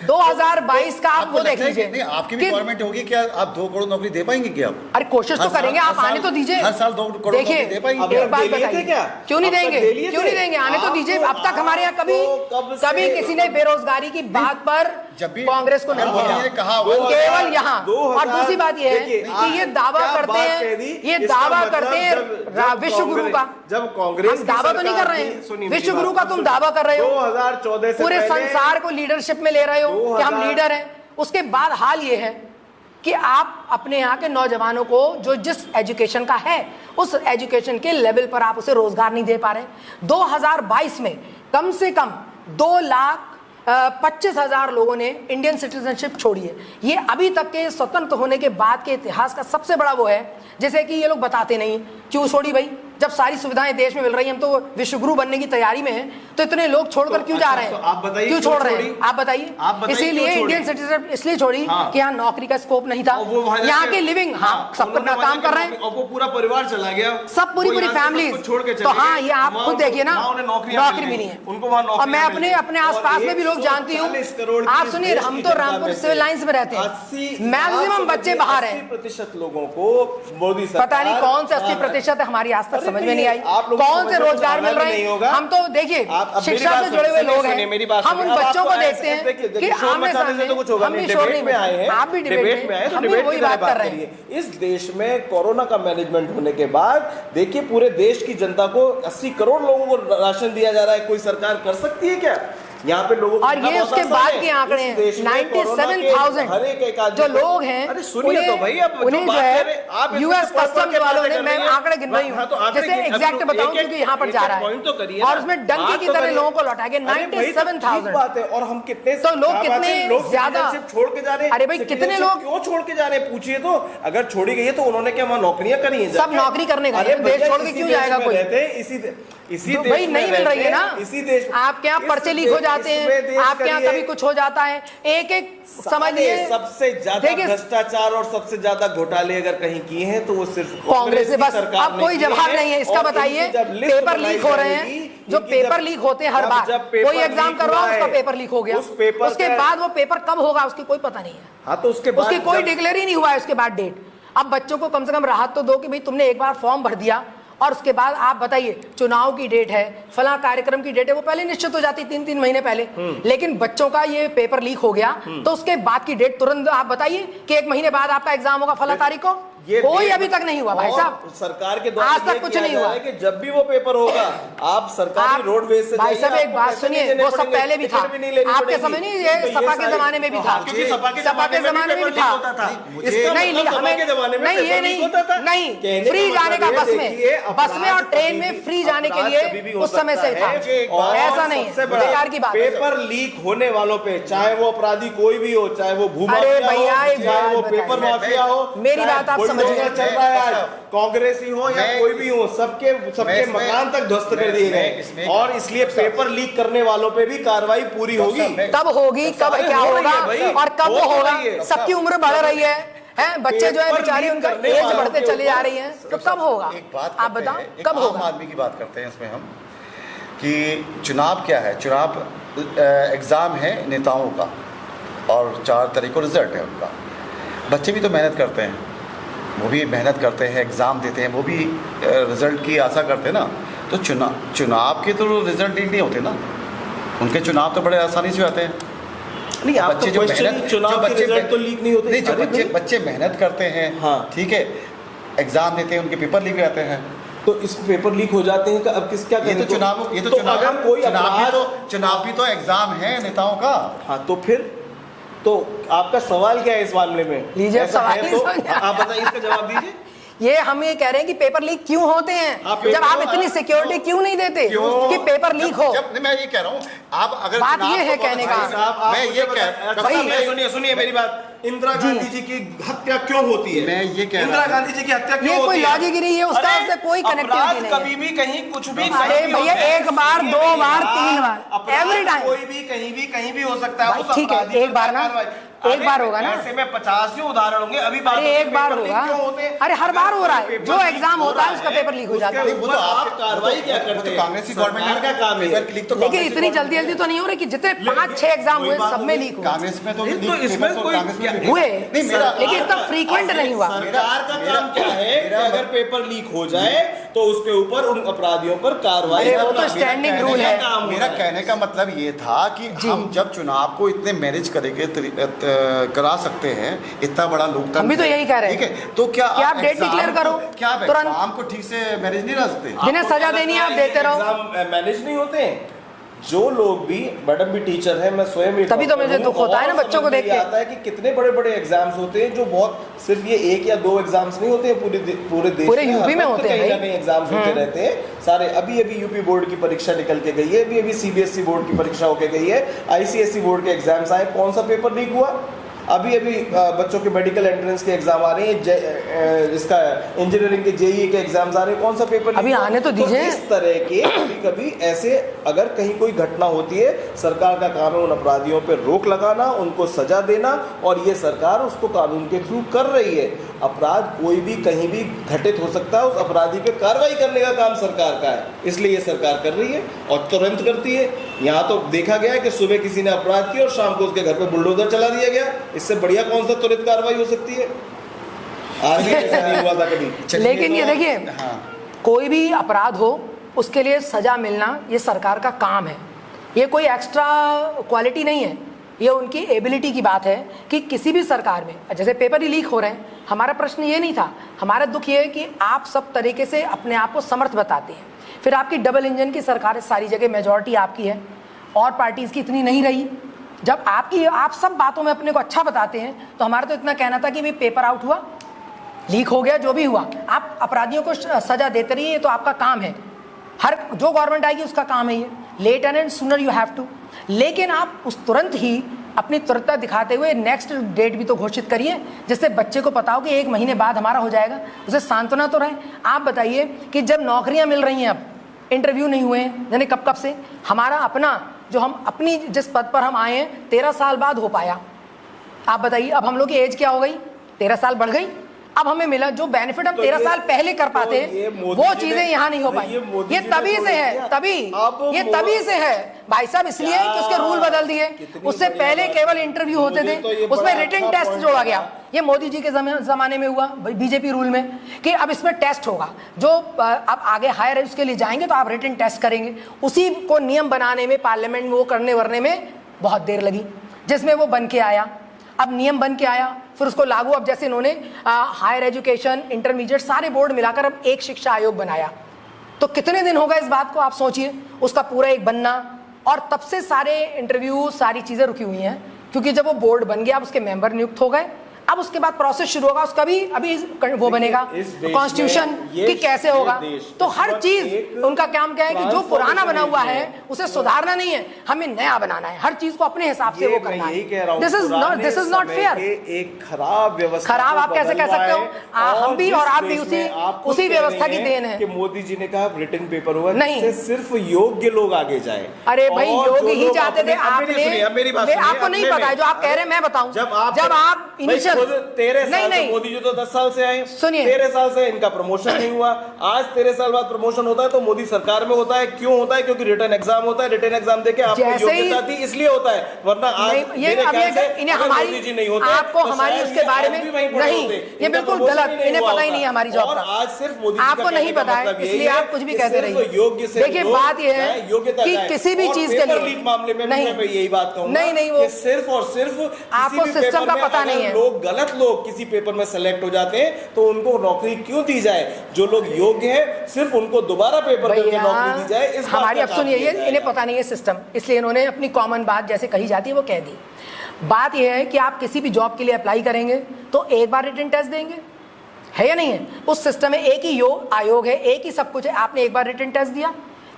2022 का आप वो देख लीजिए। आपकी भी गवर्नमेंट होगी, क्या आप 2 करोड़ नौकरी दे पाएंगे क्या? अरे कोशिश तो करेंगे, आप आने तो दीजिए। हर साल 2 करोड़ नौकरी दे पाएंगे? एक बात बताइए, क्यों नहीं देंगे? क्यों नहीं देंगे? आने तो दीजिए। अब तक हमारे यहाँ कभी किसी ने बेरोजगारी की बात पर कांग्रेस को नहीं किया, केवल यहाँ। और दूसरी बात यह है कि ये दावा करते हैं विश्व गुरु का। जब कांग्रेस हम दावा तो नहीं कर रहे हैं विश्व गुरु का, तुम दावा कर रहे हो 2014 से पूरे संसार को लीडरशिप में ले रहे हो कि हम लीडर हैं। उसके बाद हाल ये है कि आप अपने यहाँ के नौजवानों को जो जिस एजुकेशन का है उस एजुकेशन के लेवल पर आप उसे रोजगार नहीं दे पा रहे। 2022 में कम से कम 2,25,000 लोगों ने इंडियन सिटीजनशिप छोड़ी है। ये अभी तक के स्वतंत्र होने के बाद के इतिहास का सबसे बड़ा वो है, जैसे कि ये लोग बताते नहीं क्यों छोड़ी भाई, जब सारी सुविधाएं देश में मिल रही हैं, हम तो विश्वगुरु बनने की तैयारी में हैं, तो इतने लोग छोड़कर क्यों जा रहे हैं? आप बताइए क्यों छोड़ रहे हैं? आप बताइए। इसीलिए इंडियन सिटीजनशिप इसलिए छोड़ी कि यहाँ नौकरी का स्कोप नहीं था, यहाँ के लिविंग सब अपना काम कर रहे हैं, और वो पूरा परिवार चला गया, सब पूरी फैमिली छोड़ के। तो हाँ, ये आप खुद देखिए ना, नौकरी मिली है उनको। और मैं अपने आसपास में भी लोग जानती हूँ। आप सुनिए, हम तो रामपुर सिविल लाइंस में रहते हैं, मैक्सिमम बच्चे बाहर हैं। 80% लोगों को मोदी सरकार, पता नहीं कौन से 80% है, हमारी आज तक समझ में नहीं आई कौन से रोजगार मिल रहे हैं। हम तो देखिए शिक्षा से जुड़े हुए लोग हैं, हम उन बच्चों को देखते हैं कि आमने सामने, हम भी शोर नहीं आए हैं, आप भी डिबेट में आए, हम भी वही बात कर रहे हैं। इस देश में कोरोना का मैनेजमेंट होने के बाद देखिए पूरे देश की जनता को 80 करोड़ लोगों को राशन दिया जा रहा है। कोई सरकार कर सकती है क्या यहाँ पे लोगों? और ये उसके बाद के आंकड़े हैं, 97,000 जो लोग हैं। अरे सुनिए तो भाई, अब उन्हें जो है यूएस कस्टम्स वालों ने, मैं आंकड़े गिन रही हूँ, जैसे एग्जैक्ट बताऊं क्योंकि यहाँ पर जा रहा है, और उसमें डंकी की तरह लोगों को लौटा के 97,000 बात है। और हम कितने, तो लोग कितने ज्यादा छोड़ के जा रहे हैं? अरे भाई कितने लोग क्यों छोड़ के जा रहे हैं? पूछिए तो। अगर छोड़ी गई है तो उन्होंने क्या वहाँ नौकरियां करी हैं? सब नौकरी करने गए, देश छोड़ के क्यों जाएगा कोई? इसी तो भाई नहीं मिल रही है ना, इसी देश। आपके यहाँ पर्चे लीक हो जाते हैं, आपके यहाँ कभी कुछ हो जाता है, एक समझिए। सबसे ज्यादा भ्रष्टाचार और सबसे ज्यादा घोटाले अगर कहीं किए हैं तो वो सिर्फ कांग्रेस से। बस अब कोई जवाब नहीं है इसका। बताइए, पेपर लीक हो रहे हैं, जो पेपर लीक होते हैं हर बार, कोई एग्जाम करवाओ उसका पेपर लीक हो गया, उसके बाद वो पेपर कब होगा उसकी कोई पता नहीं है। हाँ, तो उसकी कोई डिक्लेयर ही नहीं हुआ है उसके बाद डेट। अब बच्चों को कम से कम राहत तो दो कि भाई तुमने एक बार फॉर्म भर दिया और उसके बाद आप बताइए चुनाव की डेट है, फला कार्यक्रम की डेट है, वो पहले निश्चित हो जाती 3-3 महीने पहले। लेकिन बच्चों का ये पेपर लीक हो गया तो उसके बाद की डेट तुरंत आप बताइए कि 1 महीने बाद आपका एग्जाम होगा फला तारीख को। कोई अभी तक नहीं हुआ भाई साहब, सरकार के द्वारा आज तक कुछ नहीं हुआ कि जब भी वो पेपर होगा आप सरकारी रोडवेज से भाई साहब एक बात सुनिए, वो सब पहले भी था, आपके समय नहीं, ये सपा के जमाने में भी था, सपा के जमाने में भी था। नहीं हमें नहीं, ये नहीं फ्री जाने का बस में और ट्रेन में फ्री जाने के लिए उस समय से था, ऐसा नहीं बेकार की बात। पेपर लीक होने वालों पे, चाहे वो अपराधी कोई भी हो, चाहे वो भूमाफिया हो, चाहे वो पेपर माफिया हो, मेरी बात आप समझ चल रहा है आज, कांग्रेसी हो या कोई भी हो, सबके मकान तक ध्वस्त कर दिए गए। और इसलिए पेपर लीक करने वालों पे भी कार्रवाई पूरी होगी। तब होगी, कब क्या होगा और कब वो होगा? सबकी उम्र बढ़ रही है, बच्चे जो है बेचारे उनका एज बढ़ते चले जा रही है, तो कब होगा? आप बताओ कब होगा? आदमी की बात करते हैं इसमें हम कि चुनाव क्या है। चुनाव एग्जाम है नेताओं का और 4 तारीख को रिजल्ट है उनका। बच्चे भी तो मेहनत करते हैं, वो भी मेहनत करते हैं, एग्ज़ाम देते हैं, वो भी रिज़ल्ट की आशा करते हैं ना। तो चुनाव के तो रिज़ल्ट लीक नहीं होते ना, उनके चुनाव तो बड़े आसानी से आते हैं। नहीं, आप बच्चे तो चुनाव के रिजल्ट तो लीक नहीं होते। नहीं, जो बच्चे मेहनत करते हैं, हाँ, ठीक है, एग्ज़ाम देते हैं, उनके पेपर लीक हो जाते हैं। तो इस पेपर लीक हो जाते हैं, अब किस क्या ये तो चुनाव अगर कोई चुनाव भी तो एग्जाम है नेताओं का। हाँ, तो फिर तो आपका सवाल क्या है इस मामले में? लीजिए ऐसा सवाल है तो आप बताइए, इसका जवाब दीजिए। ये हम ये कह रहे हैं कि पेपर लीक क्यों होते हैं, जब आप इतनी सिक्योरिटी क्यों नहीं देते कि पेपर लीक हो। मैं ये कह रहा हूँ, आप अगर बात ये है कहने का, मैं ये कह, सुनिए मेरी बात। इंदिरा गांधी जी की हत्या क्यों होती है? मैं ये कह इंदिरा गांधी जी की हत्या क्यों होती है? ये कोई लॉजिक ही नहीं है, उसका उससे कोई कनेक्टिविटी नहीं है। कभी भी कहीं कुछ भी, अरे भैया, एक बार, दो बार, 3 बार, एवरी टाइम कोई भी कहीं भी हो सकता है। उस ठीक है, अपराधी एक बार ना, एक बार होगा ना, ऐसे में 50 उदाहरण होंगे। अभी अरे एक बार होगा, अरे हर बार हो रहा है, जो एग्जाम होता है उसका पेपर लीक हो जाता है। वो तो आप कार्रवाई क्या करते हैं? कांग्रेसी गवर्नमेंट का काम है। लेकिन इतनी जल्दी तो नहीं हो रही कि जितने 5-6 एग्जाम हुए सब में लीक हुआ। कांग्रेस में तो इसमें कोई हुए, लेकिन इतना फ्रीक्वेंट नहीं हुआ। सरकार का काम क्या है कि अगर पेपर लीक हो जाए तो उसके ऊपर उन अपराधियों पर कार्रवाई। वो तो स्टैंडिंग रूल है। मेरा कहने का मतलब ये था कि हम जब चुनाव को इतने मैनेज करेंगे, करा सकते हैं, इतना बड़ा लोकतंत्र, हम भी तो यही कह रहे हैं, ठीक है, तो क्या आप डेट डिक्लेयर करो, क्या तुरंत एग्जाम को ठीक से मैनेज नहीं कर सकते? जिन्हें सजा देनी है आप देते रहो। एग्जाम मैनेज नहीं होते हैं। जो लोग भी, मैडम भी टीचर है, मैं स्वयं तभी तो मुझे दुख होता है ना बच्चों को देख के। आता है कि कितने बड़े बड़े एग्जाम्स होते हैं, जो बहुत सिर्फ ये 1 या 2 एग्जाम्स नहीं होते हैं, पूरे देश पूरे यूपी में होते हैं, कहीं ना कहीं एग्जाम्स होते रहते हैं सारे। अभी यूपी बोर्ड की परीक्षा निकल के गई है, अभी सीबीएसई बोर्ड की परीक्षा होके गई है, आईसीएसई बोर्ड के एग्जाम्स आए, कौन सा पेपर लीक हुआ? अभी बच्चों के मेडिकल एंट्रेंस के एग्जाम आ रहे हैं, इसका इंजीनियरिंग के जेईई के एग्जाम्स आ रहे हैं, कौन सा पेपर अभी आने तो दीजिए। इस तरह के कभी ऐसे अगर कहीं कोई घटना होती है, सरकार का काम है उन अपराधियों पर रोक लगाना, उनको सजा देना, और ये सरकार उसको कानून के थ्रू कर रही है। अपराध कोई भी कहीं भी घटित हो सकता है, उस अपराधी पे कार्रवाई करने का काम सरकार का है, इसलिए ये सरकार कर रही है और तुरंत करती है। यहाँ तो देखा गया है कि सुबह किसी ने अपराध किया और शाम को उसके घर पे बुलडोजर चला दिया गया। इससे बढ़िया कौन सा त्वरित कार्रवाई हो सकती है? आज भी ऐसा नहीं हुआ था कभी। लेकिन ये देखिए, कोई भी अपराध हो उसके लिए सजा मिलना ये सरकार का काम है, ये कोई एक्स्ट्रा क्वालिटी नहीं है, ये उनकी एबिलिटी की बात है कि किसी भी सरकार में, जैसे पेपर ही लीक हो रहे हैं, हमारा प्रश्न ये नहीं था। हमारा दुख ये है कि आप सब तरीके से अपने आप को समर्थ बताते हैं, फिर आपकी डबल इंजन की सरकार है, सारी जगह मेजॉरिटी आपकी है और पार्टीज की इतनी नहीं रही। जब आप सब बातों में अपने को अच्छा बताते हैं, तो हमारा तो इतना कहना था कि भाई पेपर आउट हुआ, लीक हो गया, जो भी हुआ, आप अपराधियों को सजा देते रहिए, ये तो आपका काम है। हर जो गवर्नमेंट आएगी उसका काम है ये, late and sooner you have to. लेकिन आप उस तुरंत ही अपनी त्वरितता दिखाते हुए नेक्स्ट डेट भी तो घोषित करिए, जिससे बच्चे को पता हो कि 1 महीने बाद हमारा हो जाएगा, उसे सांत्वना तो रहे। आप बताइए कि जब नौकरियां मिल रही हैं, अब इंटरव्यू नहीं हुए हैं, यानी कब से हमारा अपना जो हम अपनी जिस पद पर हम आए हैं 13 साल बाद हो पाया। आप बताइए अब हम लोग की एज क्या हो गई, 13 साल बढ़ गई। अब हमें मिला जो बेनिफिट हम 13 साल पहले कर पाते हैं, वो चीजें यहाँ नहीं हो पाई। ये तभी से है, तभी से है भाई साहब, इसलिए कि उसके रूल बदल दिए। उससे पहले केवल इंटरव्यू होते थे, उसमें रिटन टेस्ट जोड़ा गया। ये मोदी जी के जमाने में हुआ, बीजेपी रूल में, कि अब इसमें टेस्ट होगा, जो अब आगे हायर उसके लिए जाएंगे तो आप रिटन टेस्ट करेंगे। उसी को नियम बनाने में, पार्लियामेंट में वो करने वरने में बहुत देर लगी, जिसमें वो बन के आया। अब नियम बन के आया, फिर उसको लागू, अब जैसे इन्होंने हायर एजुकेशन, इंटरमीडिएट सारे बोर्ड मिलाकर अब एक शिक्षा आयोग बनाया, तो कितने दिन हो गए इस बात को, आप सोचिए। उसका पूरा एक बनना, और तब से सारे इंटरव्यू, सारी चीजें रुकी हुई हैं, क्योंकि जब वो बोर्ड बन गया, अब उसके मेंबर नियुक्त हो गए, अब उसके बाद प्रोसेस शुरू होगा उसका भी। अभी वो बनेगा कॉन्स्टिट्यूशन कि कैसे होगा, तो हर चीज उनका काम क्या है कि जो पुराना बना हुआ है उसे सुधारना नहीं है, हमें नया बनाना है, हर चीज को अपने हिसाब से वो करना है। This is not fair. एक खराब व्यवस्था, खराब आप कैसे कह सकते हो? हम भी और आप भी उसी व्यवस्था की देन है कि मोदी जी ने कहा रिटन पेपर हुआ नहीं, सिर्फ योग्य लोग आगे जाए। अरे भाई योग्य ही चाहते थे आपने, आपको नहीं पता है जो आप कह रहे हैं, मैं बताऊं। जब आप इनिशियल 13 नहीं, साल से नहीं। मोदी जी तो 10 साल से आए, सुनिए। 13 साल से इनका प्रमोशन नहीं हुआ। आज 13 साल बाद प्रमोशन होता है तो मोदी सरकार में होता है। क्यों होता है? क्योंकि रिटर्न एग्जाम होता है, रिटर्न एग्जाम देके आपको जैसे ही- योग्यता थी इसलिए होता है, वरना आज नहीं, ये मेरे अब ख्याल से इन्हें अगर हमारी मोदी जी नहीं होते आपको तो हमारी शायद उसके ये बारे आज में भी वहीं पड़े नहीं, होते। ये इनका बिल्कुल promotion गलत, ही नहीं इन्हें हुआ पता ही होता। नहीं है हमारी जॉब और का। आज सिर्फ मोदी जी का आपको नहीं कहने का पता है, मतलब यही इसलिए है आप कुछ भी कि कहते सिर्फ रहिए। योग्य से देखिए, लोग बात ये है जाएं, योग्यता कि जाएं। किसी भी और चीज के पेपर लिए- लीक मामले में नहीं। मैं यही बात कहूंगा नहीं, वो कि सिर्फ और सिर्फ आपको किसी भी सिस्टम पेपर का में पता अगर नहीं है। लोग गलत लोग किसी पेपर में सेलेक्ट हो जाते हैं तो उनको नौकरी क्यों दी जाए? जो लोग योग्य हैं सिर्फ उनको दोबारा पेपर करके भैया, नौकरी दी जाए। इस बात हमारी का अब काम सुनिए, किया ये जाएगा। इन्हें पता नहीं है सिस्टम, इसलिए इन्होंने अपनी कॉमन बात जैसे कही जाती है वो कह दी। बात यह है कि आप किसी भी जॉब के लिए अप्लाई करेंगे तो एक बार रिटन टेस्ट देंगे, है या नहीं है? उस सिस्टम में एक ही आयोग है, एक ही सब कुछ है। आपने एक बार रिटन टेस्ट दिया,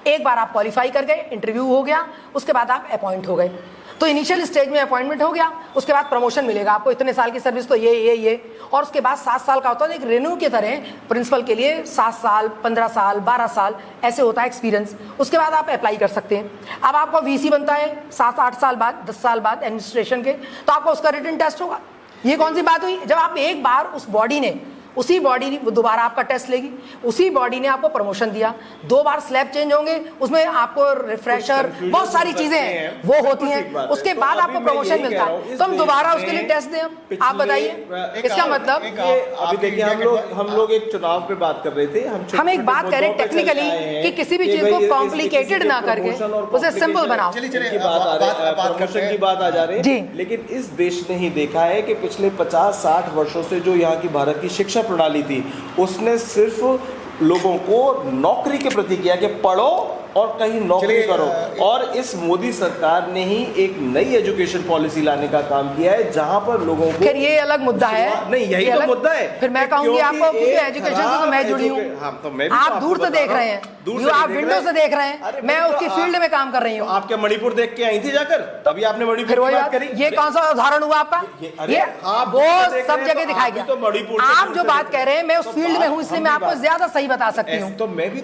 एक बार आप क्वालिफाई कर गए, इंटरव्यू हो गया, उसके बाद आप अपॉइंट हो गए। तो इनिशियल स्टेज में अपॉइंटमेंट हो गया, उसके बाद प्रमोशन मिलेगा आपको, इतने साल की सर्विस तो ये, और उसके बाद 7 साल का होता है एक रेन्यू की तरह। प्रिंसिपल के लिए 7 साल, 15 साल, 12 साल ऐसे होता है एक्सपीरियंस। उसके बाद आप अप्लाई कर सकते हैं। अब आपको वीसी बनता है 7-8 साल बाद, 10 साल बाद एडमिनिस्ट्रेशन के, तो आपको उसका रिटन टेस्ट होगा। ये कौन सी बात हुई? जब आप एक बार उस बॉडी ने, उसी बॉडी ने दोबारा आपका टेस्ट लेगी, उसी बॉडी ने आपको प्रमोशन दिया, 2 बार स्लैब चेंज होंगे, उसमें आपको रिफ्रेशर बहुत सारी चीजें हैं वो होती हैं, उसके बाद आपको प्रमोशन मिलता है। तो हम दोबारा उसके लिए टेस्ट दें, आप बताइए इसका मतलब। अभी देखिए हम लोग एक चुनाव पे बात कर रहे थे, हम एक बात कह रहे हैं टेक्निकली कि किसी भी चीज को कॉम्प्लिकेटेड ना करके उसे सिंपल बनाओ। प्रमोशन की बात आ जा रही जी। है। लेकिन इस देश ने ही देखा है कि पिछले 50-60 वर्षों से जो यहाँ की भारत की शिक्षा प्रणाली थी उसने सिर्फ लोगों को नौकरी के प्रति किया कि पढ़ो और कहीं नौकरी करो। और इस मोदी सरकार ने ही एक नई एजुकेशन पॉलिसी लाने का काम किया है जहां पर लोगों को, फिर ये अलग मुद्दा है। नहीं यही तो मुद्दा है। फिर मैं कहूंगी आपको क्योंकि एजुकेशन से तो मैं जुड़ी हूँ। आप दूर से देख रहे हैं, आप विंडो से देख रहे हैं, मैं उसकी फील्ड में काम कर रही हूँ। आप क्या मणिपुर देख के आई थी जाकर? तभी आपने मणिपुर की बात करी। ये कौन सा उदाहरण हुआ आपका? ये वो सब जगह दिखाया गया। आप जो बात कह रहे हैं मैं उस फील्ड में हूँ, इसलिए मैं आपको ज्यादा सही बता सकती हूँ।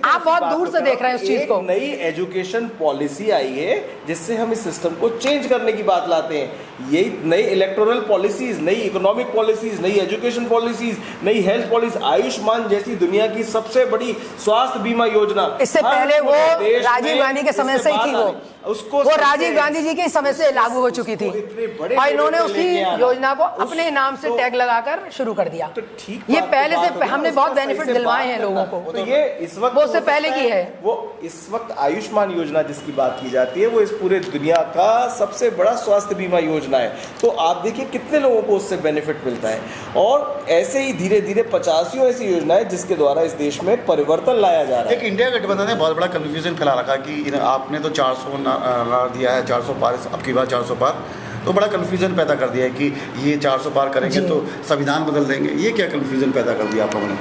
आप बहुत दूर से देख रहे हैं उस चीज को। नई एजुकेशन पॉलिसी आई है जिससे हम इस सिस्टम को चेंज करने की बात लाते हैं। यही नई इलेक्टोरल पॉलिसीज, नई इकोनॉमिक पॉलिसीज, नई एजुकेशन पॉलिसीज, नई हेल्थ पॉलिसी, आयुष्मान जैसी दुनिया की सबसे बड़ी स्वास्थ्य बीमा योजना। इससे पहले वो राजीव गांधी के समय से ही थी, वो राजीव गांधी जी के समय से लागू हो चुकी थी और इन्होंने उसी योजना को अपने नाम से टैग लगाकर शुरू कर दिया। तो ठीक, ये पहले से हमने बहुत बेनिफिट दिलवाए हैं लोगों को। तो ये इस वक्त वो उससे पहले की है। वो इस वक्त आयुष्मान योजना जिसकी बात की जाती है वो इस पूरे दुनिया का सबसे बड़ा स्वास्थ्य बीमा योजना है। तो आप देखिए कितने लोगों को उससे बेनिफिट मिलता है। और ऐसे ही धीरे धीरे 50 ऐसी योजना है जिसके द्वारा इस देश में परिवर्तन लाया जा रहा है। एक इंडिया गठबंधन ने बहुत बड़ा कंफ्यूजन फैला रखा कि आपने तो 400 दिया है, 400 पार, अब की बार 400 पार, तो बड़ा कंफ्यूजन पैदा कर दिया है कि ये 400 पार करेंगे तो संविधान बदल देंगे। ये क्या कंफ्यूजन पैदा कर दिया आप लोगों ने?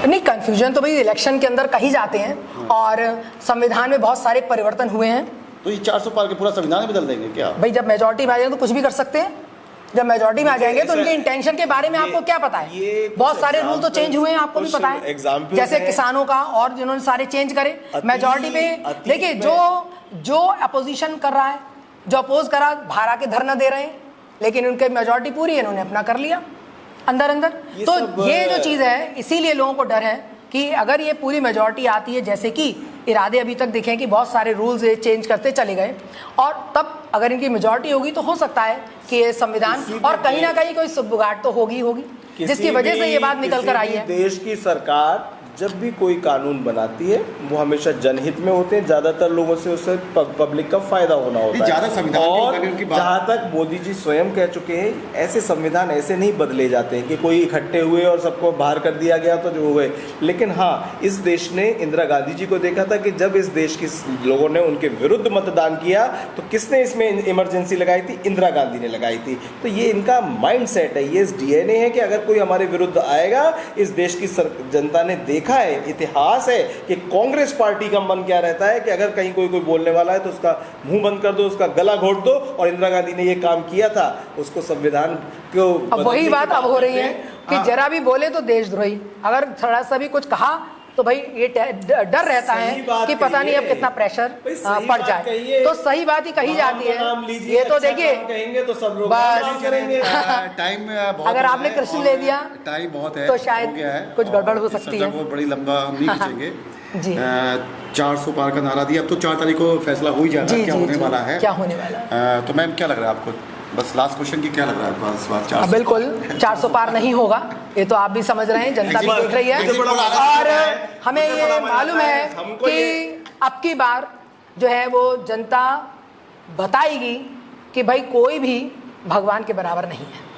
नहीं, कंफ्यूजन तो भाई इलेक्शन के अंदर कही जाते हैं और संविधान में बहुत सारे परिवर्तन हुए हैं। तो ये 400 पार के पूरा संविधान ही बदल देंगे क्या? भाई जब मेजोरिटी में आ जाएंगे तो कुछ भी कर सकते हैं। जब मेजोरिटी में आ जाएंगे तो उनके इंटेंशन के बारे में आपको क्या पता है? बहुत सारे रूल तो चेंज हुए हैं, आपको भी पता है, जैसे किसानों का और जिन्होंने सारे चेंज करे मेजोरिटी पे। देखिए जो अपोजिशन कर रहा है, जो अपोज करा बाहर आके धरना दे रहे हैं, लेकिन उनके मेजोरिटी पूरी है, इन्होंने अपना कर लिया अंदर अंदर। तो ये जो चीज़ है, इसीलिए लोगों को डर है कि अगर ये पूरी मेजोरिटी आती है, जैसे कि इरादे अभी तक दिखे कि बहुत सारे रूल्स ये चेंज करते चले गए, और तब अगर इनकी मेजोरिटी होगी तो हो सकता है कि ये संविधान और कहीं ना कहीं कोई सुबगाट तो होगी जिसकी वजह से ये बात निकल कर आई है। देश की सरकार जब भी कोई कानून बनाती है वो हमेशा जनहित में होते हैं, ज्यादातर लोगों से उससे पब्लिक का फायदा होना होता है। और जहाँ तक मोदी जी स्वयं कह चुके हैं, ऐसे संविधान ऐसे नहीं बदले जाते हैं कि कोई इकट्ठे हुए और सबको बाहर कर दिया गया तो जो हो गए। लेकिन हाँ, इस देश ने इंदिरा गांधी जी को देखा था कि जब इस देश के लोगों ने उनके विरुद्ध मतदान किया तो किसने इसमें इमरजेंसी लगाई थी? इंदिरा गांधी ने लगाई थी। तो ये इनका माइंड सेट है, ये DNA है कि अगर कोई हमारे विरुद्ध आएगा, इस देश की जनता ने देखा है, इतिहास है कि कांग्रेस पार्टी का मन क्या रहता है कि अगर कहीं कोई बोलने वाला है तो उसका मुंह बंद कर दो, उसका गला घोट दो। और इंदिरा गांधी ने ये काम किया था, उसको संविधान को अब वही बात अब हो रही है कि जरा भी बोले तो देशद्रोही, अगर थोड़ा सा भी कुछ कहा तो भाई ये डर रहता सही है बात कि पता नहीं अब कहिए। कितना प्रेशर भाई सही पड़ बात जाए, कहिए। तो सही बात ही कही राम जाती का है। नाम लीजिए, ये तो अच्छा देखिए काम कहेंगे तो सब लोग बस। नाम करेंगे। टाइम बहुत अगर हो आपने गया है कृष्ण और ले दिया टाइम बहुत है, तो शायद हो गया है कुछ गड़बड़ हो और इस सकती चर्चा है। को बड़ी लंबा हम नहीं खींचेंगे। जी 400 पार का नारा दिया, अब तो 4 तारीख को फैसला हो ही जाएगा जी क्या जी होने जी, वाला है। क्या होने वाला है। तो मैम क्या लग रहा है आपको, बस लास्ट क्वेश्चन की क्या लग रहा है आपको इस बार 400? बिल्कुल 400 पार नहीं होगा, ये तो आप भी समझ रहे हैं, जनता भी Exit- देख रही है। exit poll आना और शुरू है। हमें मुझे ये बड़ा मजा मालूम आता है है, हमको कि अब की बार जो है वो जनता बताएगी कि भाई कोई भी भगवान के बराबर नहीं है।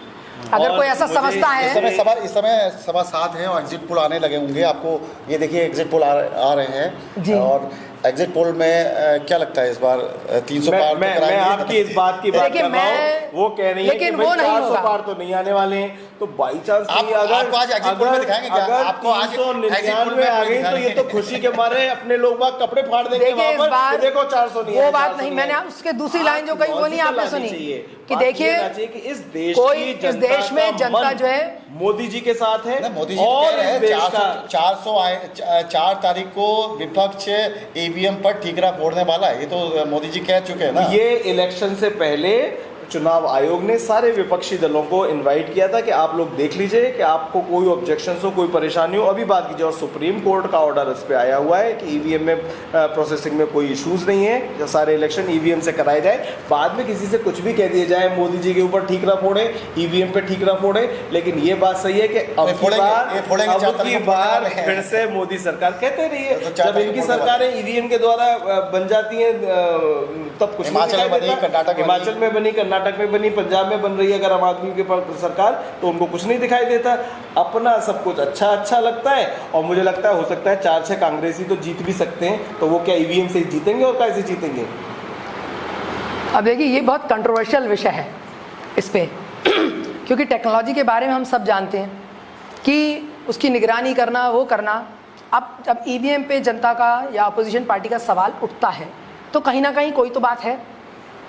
अगर और कोई ऐसा मुझे समझता इस है, समय सभा 7 है और एग्जिट पोल आने लगे होंगे आपको। ये देखिए एग्जिट पोल आ रहे हैं जी। और एग्जिट पोल में क्या लगता है इस बार 300 पार तो मैं कराएंगे? आपकी इस बात की बात देखिए, कर रहा हूँ, मैं- वो कह रही है कि लेकिन भाई वो नहीं 400 होगा। पार तो नहीं आने वाले हैं, तो बाई चांस आपको आज एग्जिट पोल में दिखाएंगे क्या? अगर आपको आज एग्जिट पोल 399 में आ गई तो ये तो दिखाएंगे। खुशी के मारे अपने लोग बाग कपड़े फाड़ देंगे देखिए वहां इस पर बार कि देखो 400 नहीं वो है, बात 400 नहीं, है। मैंने उसके दूसरी लाइन जो कही वो नहीं आपने सुनी कि देखिए कि इस देश कोई की इस जनता देश में का जनता मन जो है मोदी जी के साथ है ना, मोदी जी और कह रहे इस हैं देश 400 आए 4 तारीख को विपक्ष ईवीएम पर ठीकरा फोड़ने वाला है, ये तो मोदी जी कह चुके हैं ना। ये इलेक्शन से पहले चुनाव आयोग ने सारे विपक्षी दलों को इनवाइट किया था कि आप लोग देख लीजिए कि आपको कोई ऑब्जेक्शन हो, कोई परेशानी हो, अभी बात कीजिए। और सुप्रीम कोर्ट का ऑर्डर इस पे आया हुआ है कि ईवीएम में प्रोसेसिंग में कोई इश्यूज नहीं है, जो सारे इलेक्शन ईवीएम से कराए जाए। बाद में किसी से कुछ भी कह दिया जाए, मोदी जी के ऊपर ठीक ना फोड़े, ईवीएम पे ठीक ना फोड़े, लेकिन ये बात सही है कि अब की बार फिर से मोदी सरकार कहते रही है, जब इनकी सरकारें ईवीएम के द्वारा बन जाती हैं तब कुछ नहीं दिखाई देता। हिमाचल में बनी, कर्नाटक में बनी, पंजाब में बन रही है अगर आम आदमी के सरकार, तो उनको कुछ नहीं दिखाई देता। अपना सब कुछ अच्छा लगता है और मुझे लगता है हो सकता है 4-6 कांग्रेसी तो जीत भी सकते हैं, तो वो क्या ईवीएम से जीतेंगे और कैसे जीतेंगे? अब देखिए ये बहुत कंट्रोवर्शियल विषय है इस पे क्योंकि टेक्नोलॉजी के बारे में हम सब जानते हैं कि उसकी निगरानी करना, वो करना। अब जब ईवीएम पे जनता का या अपोजिशन पार्टी का सवाल उठता है तो कहीं ना कहीं कोई तो बात है,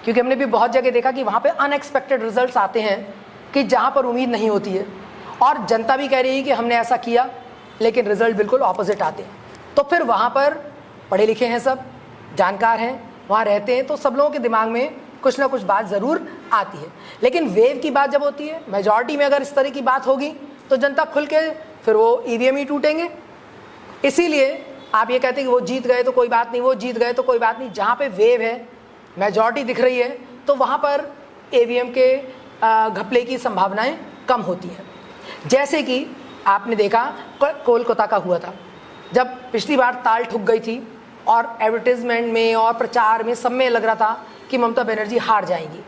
क्योंकि हमने भी बहुत जगह देखा कि वहाँ पे अनएक्सपेक्टेड रिजल्ट्स आते हैं कि जहाँ पर उम्मीद नहीं होती है, और जनता भी कह रही है कि हमने ऐसा किया लेकिन रिजल्ट बिल्कुल ऑपोजिट आते हैं। तो फिर वहाँ पर पढ़े लिखे हैं, सब जानकार हैं, वहाँ रहते हैं, तो सब लोगों के दिमाग में कुछ ना कुछ बात ज़रूर आती है। लेकिन वेव की बात जब होती है, मेजॉरिटी में अगर इस तरह की बात होगी तो जनता खुल के फिर वो ईवीएम ही टूटेंगे। इसीलिए आप ये कहते हैं कि वो जीत गए तो कोई बात नहीं, वो जीत गए तो कोई बात नहीं। जहाँ पे वेव है, मेजॉरिटी दिख रही है, तो वहाँ पर ईवीएम के घपले की संभावनाएं कम होती हैं। जैसे कि आपने देखा कोलकाता का हुआ था, जब पिछली बार ताल ठुक गई थी और एडवर्टीजमेंट में और प्रचार में सब में लग रहा था कि ममता बनर्जी हार जाएंगी,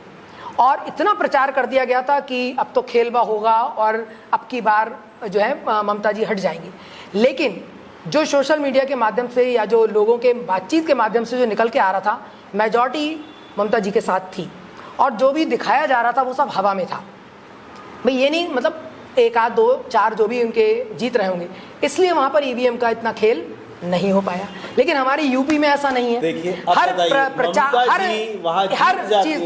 और इतना प्रचार कर दिया गया था कि अब तो खेलबा होगा और अब की बार जो है ममता जी हट जाएंगी। लेकिन जो सोशल मीडिया के माध्यम से या जो लोगों के बातचीत के माध्यम से जो निकल के आ रहा था, मेजॉरिटी ममता जी के साथ थी, और जो भी दिखाया जा रहा था वो सब हवा में था। भाई ये नहीं मतलब 1 आध 2 4 जो भी उनके जीत रहे होंगे, इसलिए वहाँ पर ईवीएम का इतना खेल नहीं हो पाया। लेकिन हमारी यूपी में ऐसा नहीं है। देखिए हर प्रचार हर चीज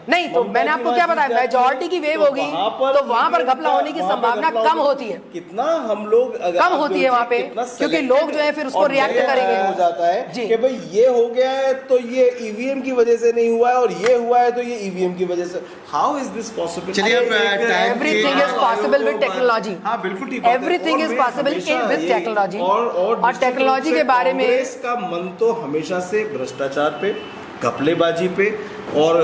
नहीं, तो मैंने आपको क्या बताया, मेजॉरिटी की वेव होगी तो वहाँ पर घपला होने की संभावना कम होती है। कितना हम लोग कम होती है वहाँ पे, क्योंकि लोग जो है फिर उसको रिएक्ट करेंगे। हो जाता है कि भाई ये हो गया है तो ये ईवीएम की वजह से नहीं हुआ है, और ये हुआ है तो ये ईवीएम की वजह से। How is this possible? चलिए everything is possible with technology. हाँ बिल्कुल ठीक है, everything is possible with technology. और टेक्नोलॉजी के बारे में कांग्रेस का मन तो हमेशा से भ्रष्टाचार पे, घपलेबाजी पे और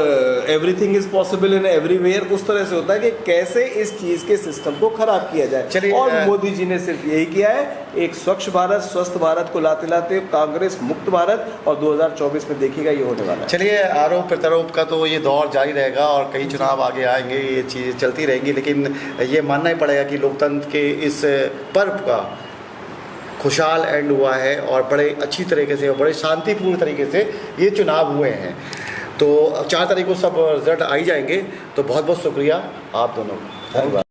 everything is possible in everywhere उस तरह से होता है कि कैसे इस चीज के सिस्टम को खराब किया जाए। और मोदी जी ने सिर्फ यही किया है, एक स्वच्छ भारत, स्वस्थ भारत को लाते लाते कांग्रेस मुक्त भारत, और 2024 में देखिएगा ये होने वाला है। चलिए आरोप प्रत्यारोप का तो ये दौर जारी रहेगा और कई चुनाव आगे आएंगे, ये चीज़ें चलती रहेंगी, लेकिन ये मानना ही पड़ेगा कि लोकतंत्र के इस पर्व का खुशहाल एंड हुआ है और बड़े अच्छी तरीके से और बड़े शांतिपूर्ण तरीके से ये चुनाव हुए हैं। तो 4 तारीख को सब रिजल्ट आ ही जाएंगे। तो बहुत बहुत शुक्रिया आप दोनों, धन्यवाद।